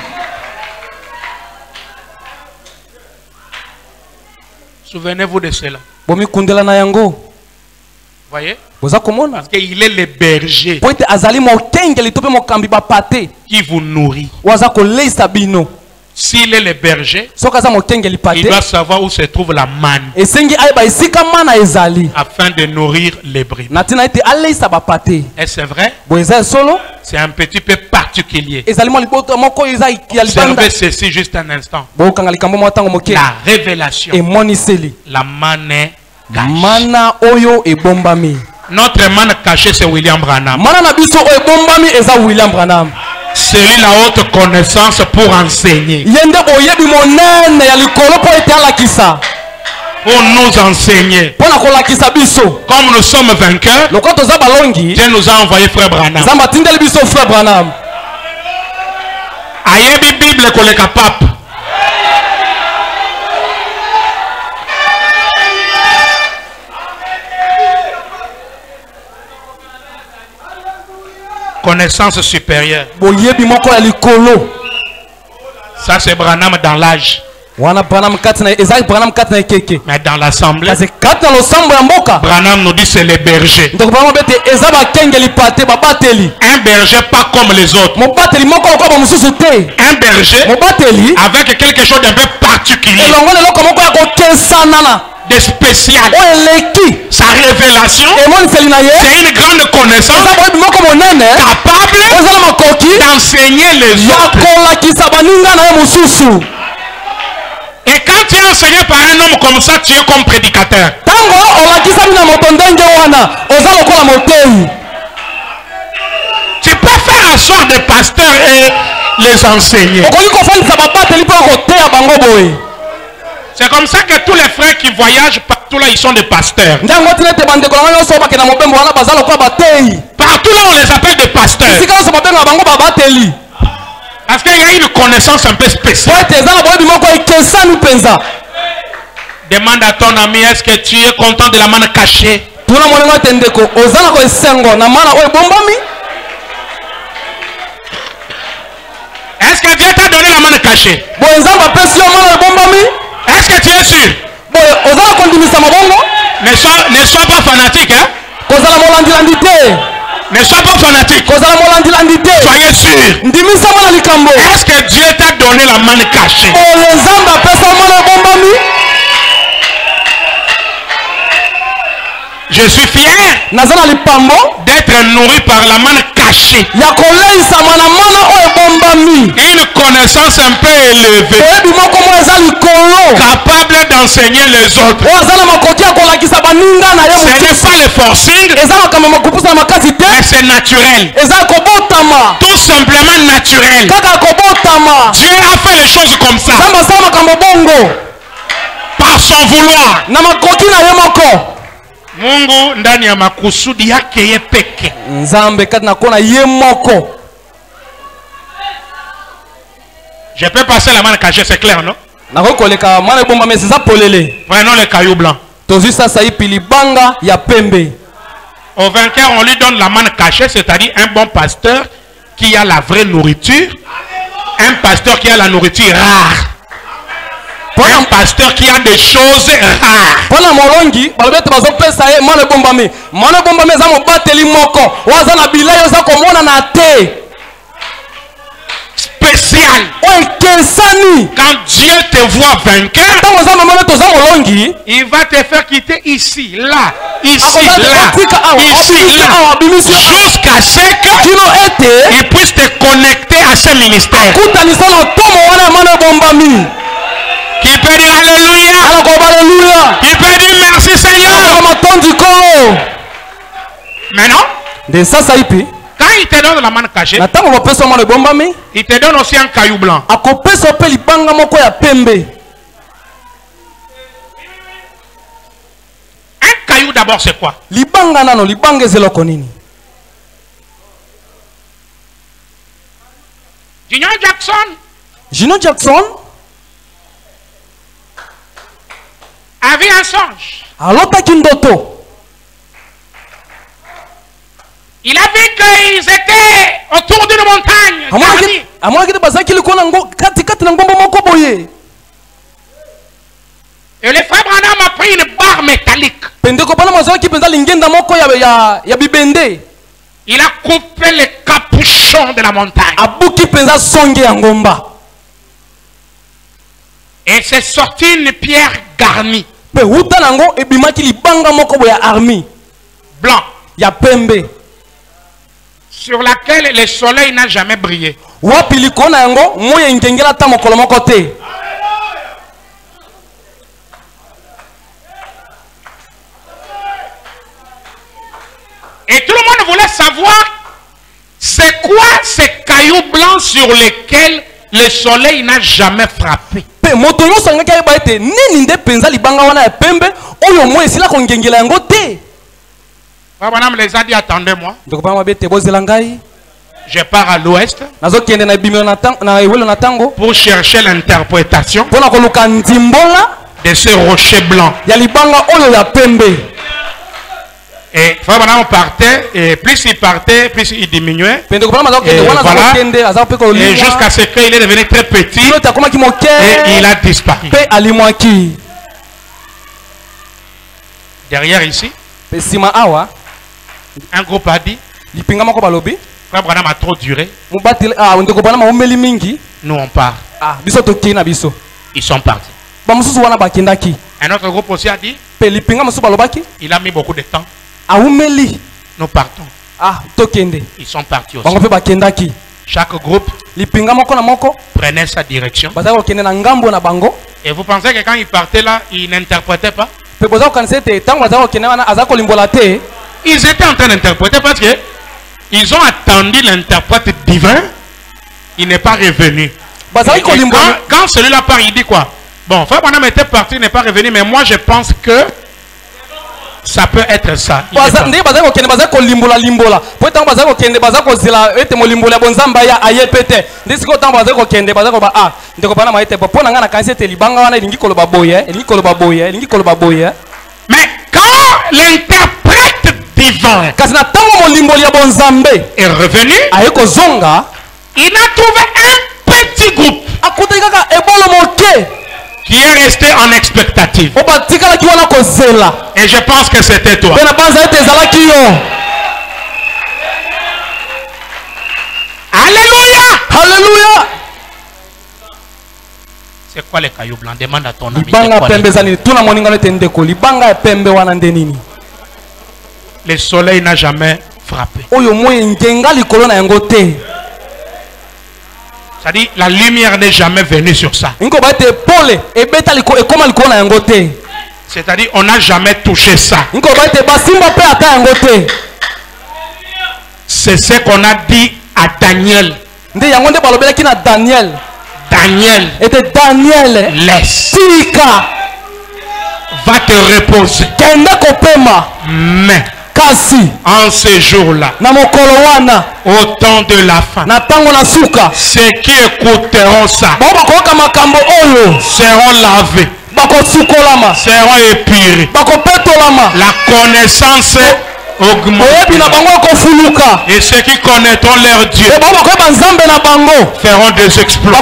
Speaker 3: Souvenez-vous de cela.
Speaker 2: Bomi kundela na yango.
Speaker 3: Voyez?
Speaker 2: Boza komona.
Speaker 3: Parce qu'il est le berger
Speaker 2: Pointe azali mokengeli tope mokambi bapate.
Speaker 3: qui vous nourrit.
Speaker 2: Waza koleisa bino.
Speaker 3: S'il est le berger,
Speaker 2: Sokaza mokengeli pate.
Speaker 3: il doit savoir où se trouve la manne
Speaker 2: Esengi ayeba isika mana ezali.
Speaker 3: afin de nourrir les brebis.
Speaker 2: Natina ete aleisa bapate.
Speaker 3: Et c'est vrai,
Speaker 2: Boeza solo.
Speaker 3: c'est un petit peu particulier.
Speaker 2: Ezali mo liboto moko eza ya libanda.
Speaker 3: Observez ceci juste un instant.
Speaker 2: Bokanga likambo mo tango moke.
Speaker 3: La révélation,
Speaker 2: Emoniseli.
Speaker 3: la manne cachée.
Speaker 2: Mana oyo ebombami.
Speaker 3: Notre manne cachée, c'est William Branham.
Speaker 2: Mana na biso oyo ebombami eza William Branham.
Speaker 3: C'est lui la haute connaissance pour enseigner,
Speaker 2: Yende oyebi monene ya likolo po ete alakisa.
Speaker 3: pour nous enseigner.
Speaker 2: Pona kolakisa biso.
Speaker 3: Comme nous sommes vainqueurs,
Speaker 2: Loko toza balongi.
Speaker 3: Dieu nous a envoyé frère Branham.
Speaker 2: Zamba tindeli biso frère Branham.
Speaker 3: Ayebi Bible koleka pape. Connaissance supérieure.
Speaker 2: Boyebi moko ya likolo.
Speaker 3: Ça c'est Branham dans l'âge.
Speaker 2: Wana Branham katina ezali Branham katina keke.
Speaker 3: Mais dans l'assemblée,
Speaker 2: Kasi katina losambo ya mboka.
Speaker 3: Branham nous dit c'est les bergers.
Speaker 2: Ndoko Branham bete eza bakengeli pate babateli.
Speaker 3: Un berger pas comme les autres.
Speaker 2: Mobateli moko lokwa ba mususu te.
Speaker 3: Un berger
Speaker 2: Mobateli
Speaker 3: avec quelque chose d'un peu particulier,
Speaker 2: elongo leloko moko ya kokesanana.
Speaker 3: de spécial.
Speaker 2: Oyo eleki.
Speaker 3: Sa révélation,
Speaker 2: Emoniseli na ye.
Speaker 3: c'est une grande connaissance
Speaker 2: Eza boyebi moko monene.
Speaker 3: capable
Speaker 2: Ozala makoki.
Speaker 3: d'enseigner les
Speaker 2: Ya
Speaker 3: autres.
Speaker 2: kolakisa baninga na ye mususu.
Speaker 3: Et quand tu es enseigné par un homme comme ça, tu es comme prédicateur.
Speaker 2: Tango olakisa bina moto ndenge wana. Oza lokola motei.
Speaker 3: Tu peux faire asseoir des pasteurs et les enseigner.
Speaker 2: Okoki kofandisa babateli mpo ya koteya bango boye.
Speaker 3: C'est comme ça que tous les frères qui voyagent partout là, ils sont des pasteurs.
Speaker 2: Ndango tina ete bandeko na nyonso bakenda mobembo wana baza lokola batei.
Speaker 3: Partout là, on les appelle des pasteurs.
Speaker 2: Sika nyonso babenga bango babateli.
Speaker 3: Parce qu'il y a une connaissance un peu
Speaker 2: Po
Speaker 3: spéciale.
Speaker 2: ete eza na boyebi moko ekesani mpenza.
Speaker 3: Demande à ton ami, est-ce que tu es content de la manne cachée?
Speaker 2: Tuna moningo ete ndeko oza na koesengo na mana oyo ebombami.
Speaker 3: Est-ce que Dieu t'a donné la manne cachée?
Speaker 2: Boye nzambe apesi yo mana oyo ebombami.
Speaker 3: Est-ce que tu es sûr?
Speaker 2: Boye oza na kondimisa mabongo.
Speaker 3: Ne sois pas fanatique, hein?
Speaker 2: Kozala molandilandi te.
Speaker 3: Ne sois pas fanatique.
Speaker 2: Kozala molandilandi te.
Speaker 3: Soyez sûr.
Speaker 2: Ndimisa mwana likambo.
Speaker 3: Est-ce que Dieu t'a donné la manne cachée?
Speaker 2: Oyo nzambe apesa mana oyo ebombami.
Speaker 3: Je suis fier
Speaker 2: Naza na lipambo.
Speaker 3: d'être nourri par la manne cachée.
Speaker 2: Ya koleisama na mana oyo ebombami.
Speaker 3: Une connaissance un peu élevée,
Speaker 2: Oyebi moko mo eza likolo.
Speaker 3: capable d'enseigner les autres.
Speaker 2: Oyo aza na makoki ya kolakisa baninga na ye
Speaker 3: Ce n'est
Speaker 2: mosusu.
Speaker 3: pas le forcing,
Speaker 2: Eza makambo makupusa na makasi te.
Speaker 3: mais c'est naturel.
Speaker 2: Eza kobotama.
Speaker 3: Tout simplement naturel.
Speaker 2: Kaka kobotama.
Speaker 3: Dieu a fait les choses comme ça,
Speaker 2: Nzambe asala makambo bongo.
Speaker 3: par son vouloir.
Speaker 2: Na makoki na ye moko.
Speaker 3: Mungu ndani ya makusudi yake ye peke.
Speaker 2: Nzambe kati na kona ye moko.
Speaker 3: Je peux passer la manne cachée, c'est clair, non?
Speaker 2: Nakoki koleka mana ebombami eza polele.
Speaker 3: Prenons le caillou blanc.
Speaker 2: Tozwi sasa ipi libanga ya pembe.
Speaker 3: Au vainqueur, on lui donne la manne cachée, c'est-à-dire un bon pasteur qui a la vraie nourriture. Un pasteur qui a la nourriture rare. Un pasteur qui a des choses rares.
Speaker 2: Pona molongi balobi ete bazopesa ye mana ebombami. Mana ebombami eza mobateli moko. Oyo na bilai oza komona na te.
Speaker 3: Spécial.
Speaker 2: Oyo ekesani.
Speaker 3: Quand Dieu te voit vainqueur,
Speaker 2: Ntango oza mamona toza molongi.
Speaker 3: il va te faire quitter ici, là, ici,
Speaker 2: Akoza
Speaker 3: là,
Speaker 2: kotika awa.
Speaker 3: ici, là,
Speaker 2: Abimisi awa.
Speaker 3: jusqu'à ce
Speaker 2: Kino ete.
Speaker 3: qu'il puisse te connecter à ce ministère.
Speaker 2: Kutanisa na tomo wana mana ebombami.
Speaker 3: Qui peut dire Alléluia?
Speaker 2: Ala ko haleluya.
Speaker 3: Qui peut dire merci Seigneur?
Speaker 2: Ala matondi ko.
Speaker 3: Maintenant,
Speaker 2: De sasa ipi.
Speaker 3: quand il te donne la manne cachée,
Speaker 2: Na tango bapesa mana ebombami.
Speaker 3: il te donne aussi un caillou blanc.
Speaker 2: Akopesa pe libanga moko ya pembe.
Speaker 3: d'abord c'est quoi?
Speaker 2: Libanga nano, libanga zeloko nini?
Speaker 3: Junior Jackson avait un songe.
Speaker 2: Alota kindoto.
Speaker 3: Il a vu qu'ils étaient autour d'une montagne. Et le frère Branham a pris une barre métallique. Il a coupé le capuchon de la montagne. Et c'est sorti une pierre garnie. Blanc. Sur laquelle le soleil n'a jamais brillé. Et tout le monde voulait savoir c'est quoi ces cailloux blancs sur lesquels le soleil n'a jamais frappé. Madame les a dit attendez-moi. Je pars à l'ouest pour chercher l'interprétation de ces rochers blancs. Et Frère Branham partait, et plus il partait, plus il diminuait. Et voilà. Et jusqu'à ce qu'il est devenu très petit. Et il a disparu. Derrière ici, un groupe a dit Frère Branham a trop duré. Nous on part. Ils sont partis. Un autre groupe aussi a dit il a mis beaucoup de temps. Nous partons. Ils sont partis aussi. Chaque groupe prenait sa direction. Et vous pensez que quand ils partaient là, ils n'interprétaient pas? Ils étaient en train d'interpréter parce que ils ont attendu l'interprète divin. Il n'est pas revenu. Quand celui-là part, il dit quoi? Bon, Frère Branham était parti, il n'est pas revenu, mais moi je pense que ça peut être ça. Mais quand l'interprète divin est revenu, il a trouvé un petit groupe qui est resté en expectative. Et je pense que c'était toi. Alléluia.
Speaker 2: Alléluia.
Speaker 3: C'est quoi les cailloux blancs? Demande à ton ami. Le soleil n'a jamais frappé. C'est-à-dire la lumière n'est jamais venue sur ça. C'est-à-dire on n'a jamais touché ça. C'est ce qu'on a dit à Daniel. Daniel, laisse. Va te reposer. Mais en ce jour-là, au temps de la fin, ceux qui écouteront ça seront lavés, seront épurés. La connaissance augmente. Et ceux qui connaîtront leur Dieu feront des exploits.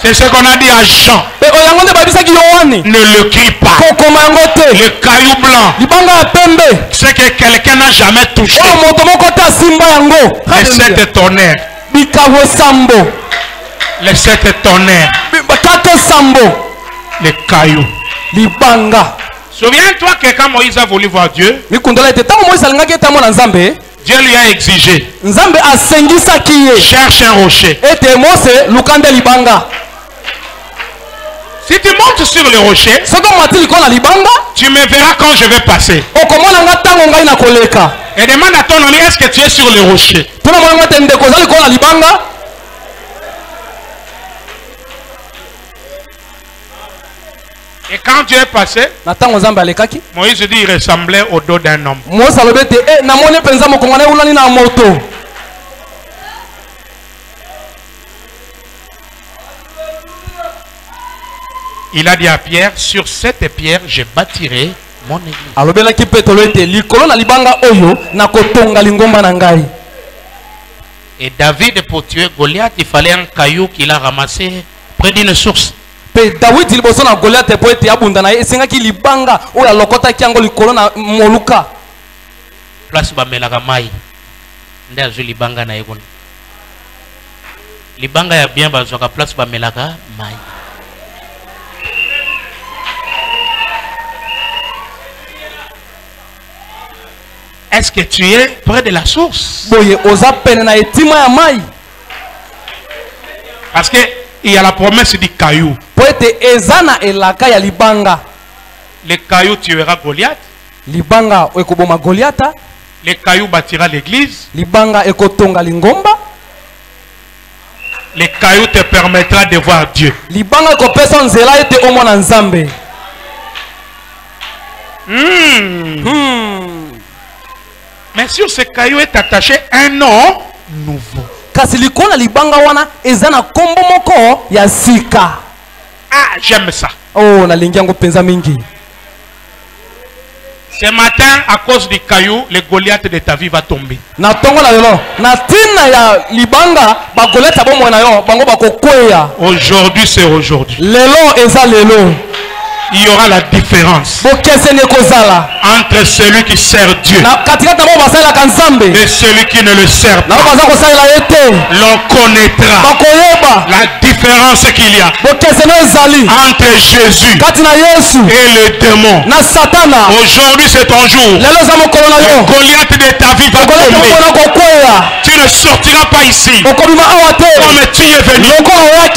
Speaker 3: C'est ce qu'on a dit à Jean. Ne le crie pas. Le caillou blanc, c'est que quelqu'un n'a jamais touché. Les 7 tonnerres. Les 7 tonnerres. Les cailloux. Souviens-toi que quand Moïse a voulu voir Dieu, Dieu lui a exigé: cherche un rocher. Si tu montes sur le rocher, tu me verras quand je vais passer. Et demande à ton ami: est-ce que tu es sur le rocher? Et Quand Dieu est passé,
Speaker 2: na tango nzambe alekaki
Speaker 3: Moïse dit il ressemblait au dos d'un homme.
Speaker 2: Moïse alobi ete namoni mpenza mokongo na ye ulani na moto.
Speaker 3: Il a dit à Pierre, sur cette pierre, je bâtirai mon église.
Speaker 2: Alobelaki Petro ete likolo na libanga oyo na kotonga lingomba na ngai.
Speaker 3: Et David, pour tuer Goliath, il fallait un caillou qu'il a ramassé près d'une source.
Speaker 2: Pe David liboso na Goliath po ete abunda na ye esengaki libanga oyo alokotaki yango likolo na moluka.
Speaker 3: Place bamelaka mai. Nde azwi libanga na ye kuna. Libanga ya bien bazwaka place bamelaka mai. Est-ce que tu es près de la source?
Speaker 2: Boye oza pene na etima ya mai.
Speaker 3: Parce que il y a la promesse du caillou.
Speaker 2: Po ete ezana elaka ya libanga.
Speaker 3: Le caillou tuera Goliath.
Speaker 2: Libanga ekoboma Goliata.
Speaker 3: Le caillou bâtira l'église.
Speaker 2: Libanga ekotonga lingomba.
Speaker 3: Le caillou te permettra de voir Dieu.
Speaker 2: Libanga ekopesa nzela ete omona nzambe.
Speaker 3: Mais sur ce caillou est attaché un nom nouveau.
Speaker 2: Kasi likona libanga wana ezana kombo moko ya sika.
Speaker 3: Ah, j'aime ça.
Speaker 2: Oh, nalingi yango penza mingi.
Speaker 3: Ce matin, à cause du caillou, le Goliath de ta vie va tomber.
Speaker 2: Na tongo la lelo. Na tina ya libanga ba Goliath bomo na yo bango bakokweya.
Speaker 3: Aujourd'hui, c'est aujourd'hui.
Speaker 2: Lelo eza lelo.
Speaker 3: Il y aura la différence entre celui qui sert Dieu et celui qui ne le sert pas. L'on connaîtra la différence qu'il y a entre Jésus et le démon. Aujourd'hui c'est ton jour. Le Goliath de ta vie va tomber. Tu ne sortiras pas ici comme tu es venu.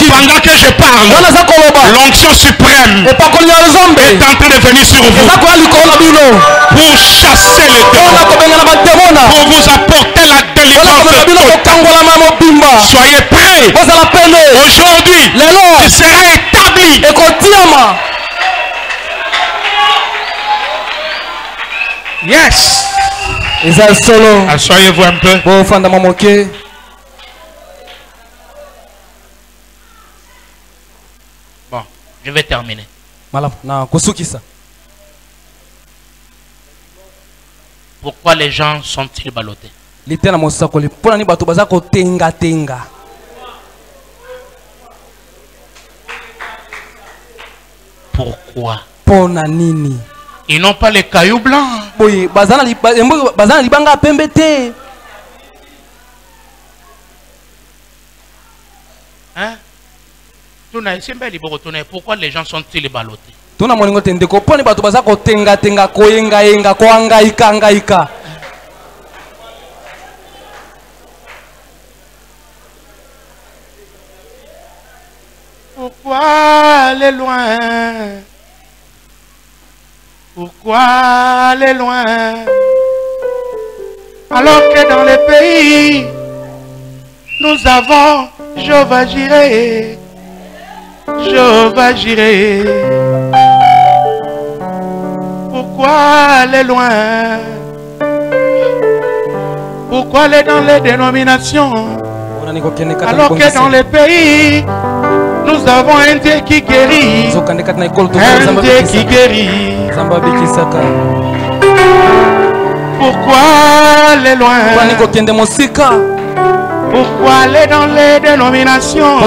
Speaker 3: Pendant que je parle, l'onction suprême est en train de venir sur vous pour chasser les démons, pour vous apporter la délivrance totale. Soyez prêts. Aujourd'hui, tu seras établi. Yes. Asseyez-vous un peu. Bon, je vais terminer. Pourquoi les gens sont-ils ballottés? Pourquoi? Ils n'ont pas les cailloux blancs. Hein? Pourquoi les gens sont-ils ballottés? Pourquoi aller loin? Pourquoi aller loin? Alors que dans les pays, nous avons Jéhovah Jireh. Jéhovah Jireh. Pourquoi aller loin? Pourquoi aller dans les dénominations? Alors que dans les pays, nous avons un Dieu qui guérit. Un Dieu qui guérit. Pourquoi aller loin? Pourquoi aller dans les dénominations?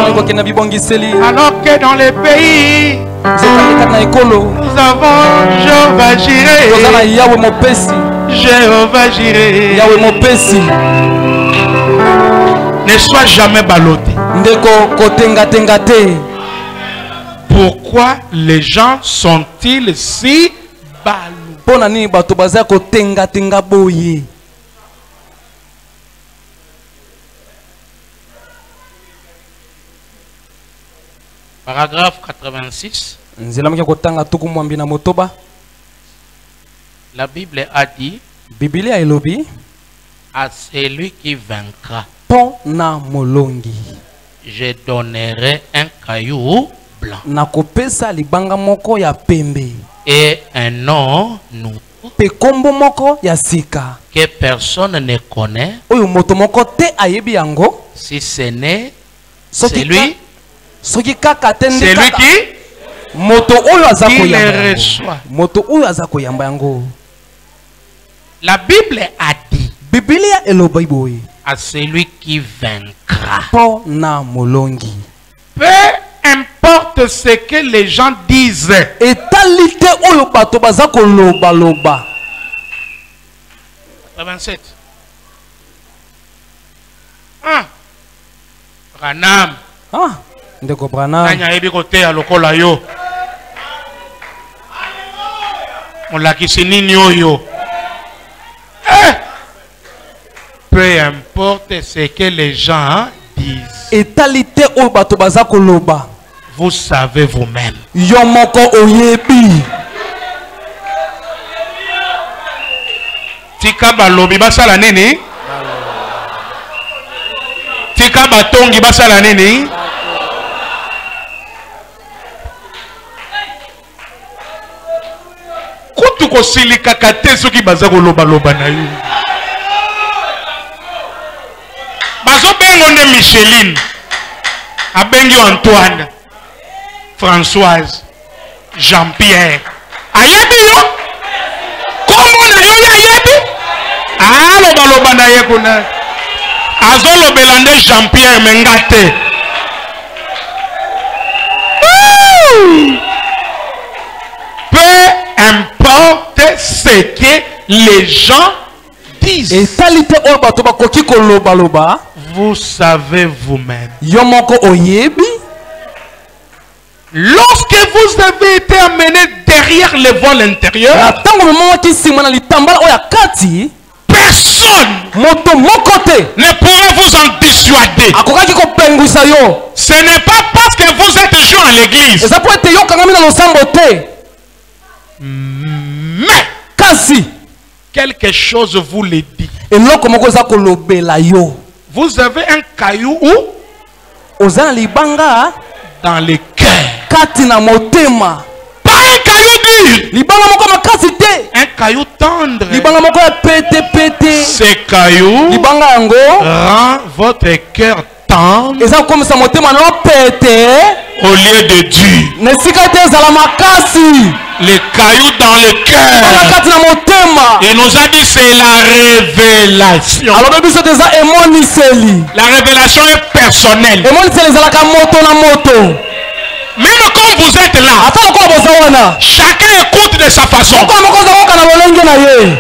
Speaker 3: Alors que dans les pays, nous avons Jéhovah Jireh. Jéhovah Jireh. Ne sois jamais ballotté. Pourquoi les gens sont-ils si ballottés? Paragraphe 86. La Bible a dit à celui qui vaincra, je donnerai un caillou blanc.
Speaker 2: Nakopesa libanga moko ya pembe.
Speaker 3: Et un nom nouveau
Speaker 2: Pe kombo moko ya sika.
Speaker 3: que personne ne connaît.
Speaker 2: Oyo moto moko te ayebi yango.
Speaker 3: Si ce n'est
Speaker 2: Soki
Speaker 3: celui,
Speaker 2: soki kaka tende
Speaker 3: celui
Speaker 2: kaka.
Speaker 3: qui
Speaker 2: Moto oyo azako
Speaker 3: le
Speaker 2: yamba.
Speaker 3: reçoit.
Speaker 2: Moto oyo azako yamba yango.
Speaker 3: La Bible a dit
Speaker 2: Biblia elobi boye.
Speaker 3: à celui qui vaincra.
Speaker 2: Po na molongi.
Speaker 3: Peu importe ce que les gens disent.
Speaker 2: Etalite oyo bato bazako loba loba.
Speaker 3: 27. Ah. Ranam.
Speaker 2: Ah, ndeko Branham.
Speaker 3: Nanya yebi kote ya lokola yo. Molakisi nini oyo. Peu importe ce que les gens disent.
Speaker 2: Etalite oyo bato bazako loba.
Speaker 3: Vous savez vous-même.
Speaker 2: Yo moko oyebi.
Speaker 3: Tika balobi basala nini? Tika batongi basala nini? Kutu kosilika kate soki baza koloba loba na yo. Bazo bengo nde Micheline. Abengi Antoine. Françoise. Jean-Pierre. Ayebi yo? Kombo na yo ayebi? Loba loba na ye kuna. Azolobela nde Jean-Pierre Mengate. Peu importe ce que les gens disent.
Speaker 2: Etalite oyo bato bakoki koloba loba.
Speaker 3: Vous savez vous-même.
Speaker 2: Yo moko oyebi.
Speaker 3: Lorsque vous avez été amené derrière le voile intérieur,
Speaker 2: Na tango mama kisima na litambala oya kati.
Speaker 3: personne
Speaker 2: Moto moko te.
Speaker 3: ne pourra vous en dissuader.
Speaker 2: Akokaki kopengwisa yo.
Speaker 3: Ce n'est pas parce que vous êtes joint à l'église.
Speaker 2: Eza po ete yo kangami na losambo te.
Speaker 3: Mais
Speaker 2: Kasi
Speaker 3: quelque chose vous le dit.
Speaker 2: eloko moko eza kolobela yo.
Speaker 3: Vous avez un caillou où?
Speaker 2: Oza na libanga
Speaker 3: Dans le cœur.
Speaker 2: kati na motema.
Speaker 3: Pas un caillou dur.
Speaker 2: Libanga moko makasi te.
Speaker 3: Un caillou tendre.
Speaker 2: Libanga moko ya pete pete.
Speaker 3: Ce caillou
Speaker 2: Libanga yango
Speaker 3: rend votre cœur tendre
Speaker 2: eza kokomisa motema no pete.
Speaker 3: au lieu de dur.
Speaker 2: Na esika te ezala makasi.
Speaker 3: Le caillou dans le
Speaker 2: Libanga
Speaker 3: cœur.
Speaker 2: kati na motema.
Speaker 3: Il nous a dit c'est la révélation.
Speaker 2: Alobi biso te eza emoniseli.
Speaker 3: La révélation est personnelle.
Speaker 2: Emoniseli ezalaka moto na moto.
Speaker 3: Même comme vous êtes là,
Speaker 2: Ata lokola boza wana.
Speaker 3: chacun écoute de sa façon.
Speaker 2: Lokola moko oza koyoka na bolenge na ye.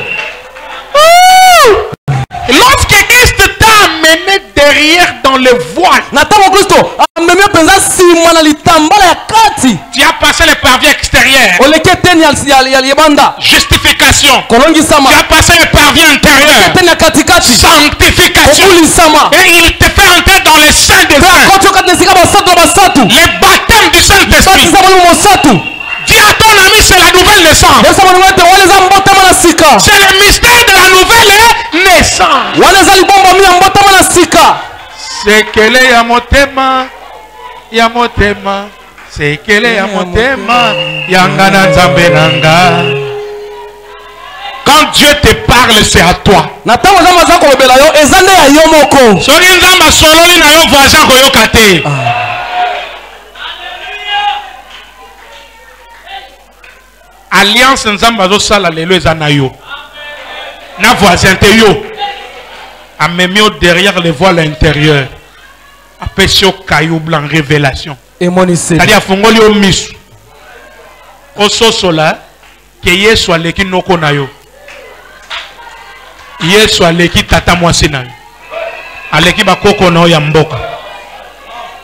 Speaker 3: Lorsque Christ t'a amené derrière dans le voile,
Speaker 2: Na ntango Kristo amemi yo mpenza nsima na litambala ya kati.
Speaker 3: tu as passé le parvis extérieur.
Speaker 2: Oleki eteni ya libanda.
Speaker 3: Justification.
Speaker 2: Kolongisama.
Speaker 3: Tu as passé le parvis intérieur.
Speaker 2: Eteni ya katikati.
Speaker 3: Sanctification.
Speaker 2: Okulisama.
Speaker 3: Et il te fait entrer dans les saints des saints.
Speaker 2: Koti yo kati na esika basatu na basatu.
Speaker 3: Le baptême du Saint-Esprit.
Speaker 2: Batisa molimo mosatu.
Speaker 3: Dis à ton ami, c'est la nouvelle naissance.
Speaker 2: Yesa moningo ete wana eza mbotama na sika.
Speaker 3: C'est le mystère de la nouvelle naissance.
Speaker 2: Wana eza libombami ya mbotama na sika.
Speaker 3: Sekele ya motema, ya motema. Sekele ya motema, yanga na nzambe nanga. Quand Dieu te parle, c'est à toi.
Speaker 2: Na ntango nzambe aza kolobela yo eza nde ya yo moko.
Speaker 3: Soki nzambe asololi na yo voisin koyoka te. Alliance nzambe azosala lelo eza na yo. Na voisin te yo. Amemi yo derrière le voile intérieur. Apesi yo caillou blanc révélation.
Speaker 2: Emoniseli.
Speaker 3: C'est-à-dire afongoli yo misu. Ososola ke Yesu aleki noko na yo. Yesu aleki tata mwasi na yo. Aleki bakoko na yo ya mboka.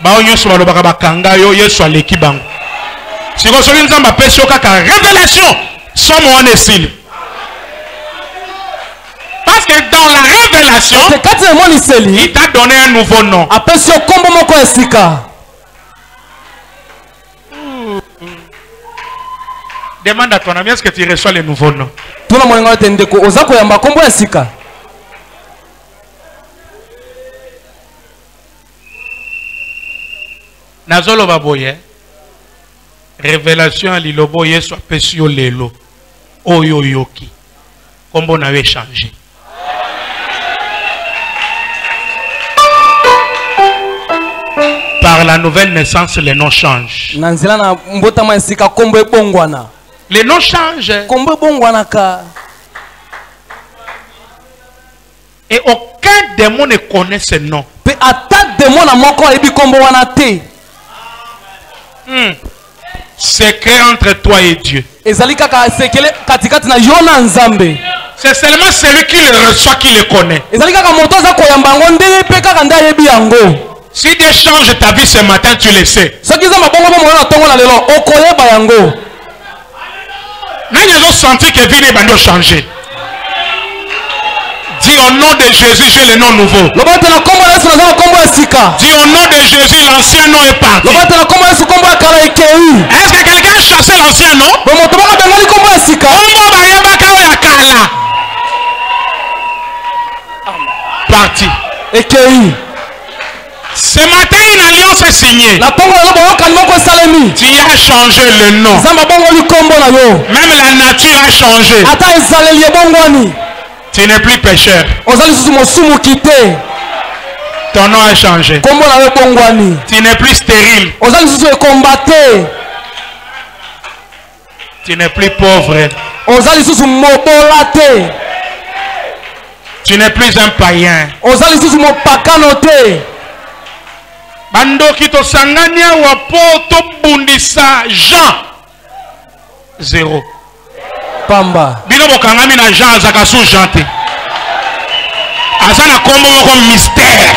Speaker 3: Bao nyonso balobaka bakanga yo Yesu aleki bango. Siko soki nzambe apesi yo kaka révélation somo wana esili. Parce que dans la révélation,
Speaker 2: Kati na emoniseli.
Speaker 3: il t'a donné un nouveau nom.
Speaker 2: Apesi yo kombo moko ya sika.
Speaker 3: Demande à ton ami, est-ce que tu reçois le nouveau nom?
Speaker 2: Tuna moningo ete ndeko oza koyamba kombo ya sika.
Speaker 3: Nazolo baboye. Révélation à Lilobo Yesu apesio lelo. Oyo yoki. Comme on avait changé. Par la nouvelle naissance, les noms changent. Les noms changent. Et aucun démon ne connaît ce nom. Secret entre toi et Dieu. C'est seulement celui qui le reçoit qui le connaît. Si Dieu change ta vie ce matin, tu le sais. Ils ont senti que vie va changer. Dis au nom de Jésus, j'ai le nom nouveau. Dis au nom de Jésus, l'ancien nom est parti. Est-ce que quelqu'un a chassé l'ancien nom? Parti. Ce matin, une alliance est signée. Tu as changé le nom. Même la nature a changé. Tu n'es plus pécheur. Ton nom a changé. Tu n'es plus stérile. Tu n'es plus pauvre. Tu n'es plus un païen. Bandoki to sangania wapo to bundisa Jean 0. Pamba. Bino bokangami na Jean azakasu Jean te. Azana kombo moko mystère.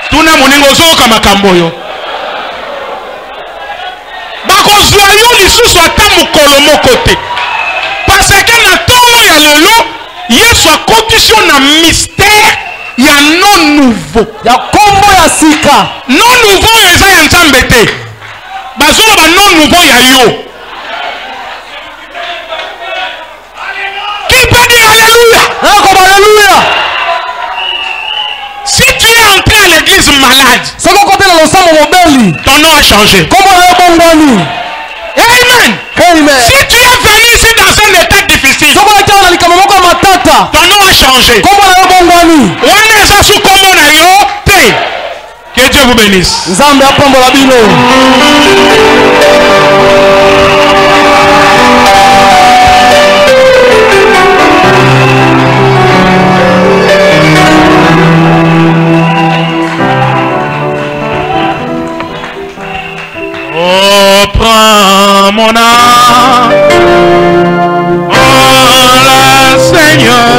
Speaker 3: Tuna moningo zoka makambo yo. Bakozwa yo lisusu ata mokolo moko te. Parce que na tongo ya lelo Yesu akotisi na mystère. Il y a non nouveau. Il y a combo ya sika. Non nouveau eza ya nzambe te. Bazolo ba non nouveau ya yo. Qui peut dire alléluia? Alléluia. Si tu es entré à l'église malade, ton nom a changé. Amen. Amen. Si tu es venu ici dans un état difficile, ton nom a changé. Que Dieu vous bénisse. Oh, prends mon âme, oh la Seigneur.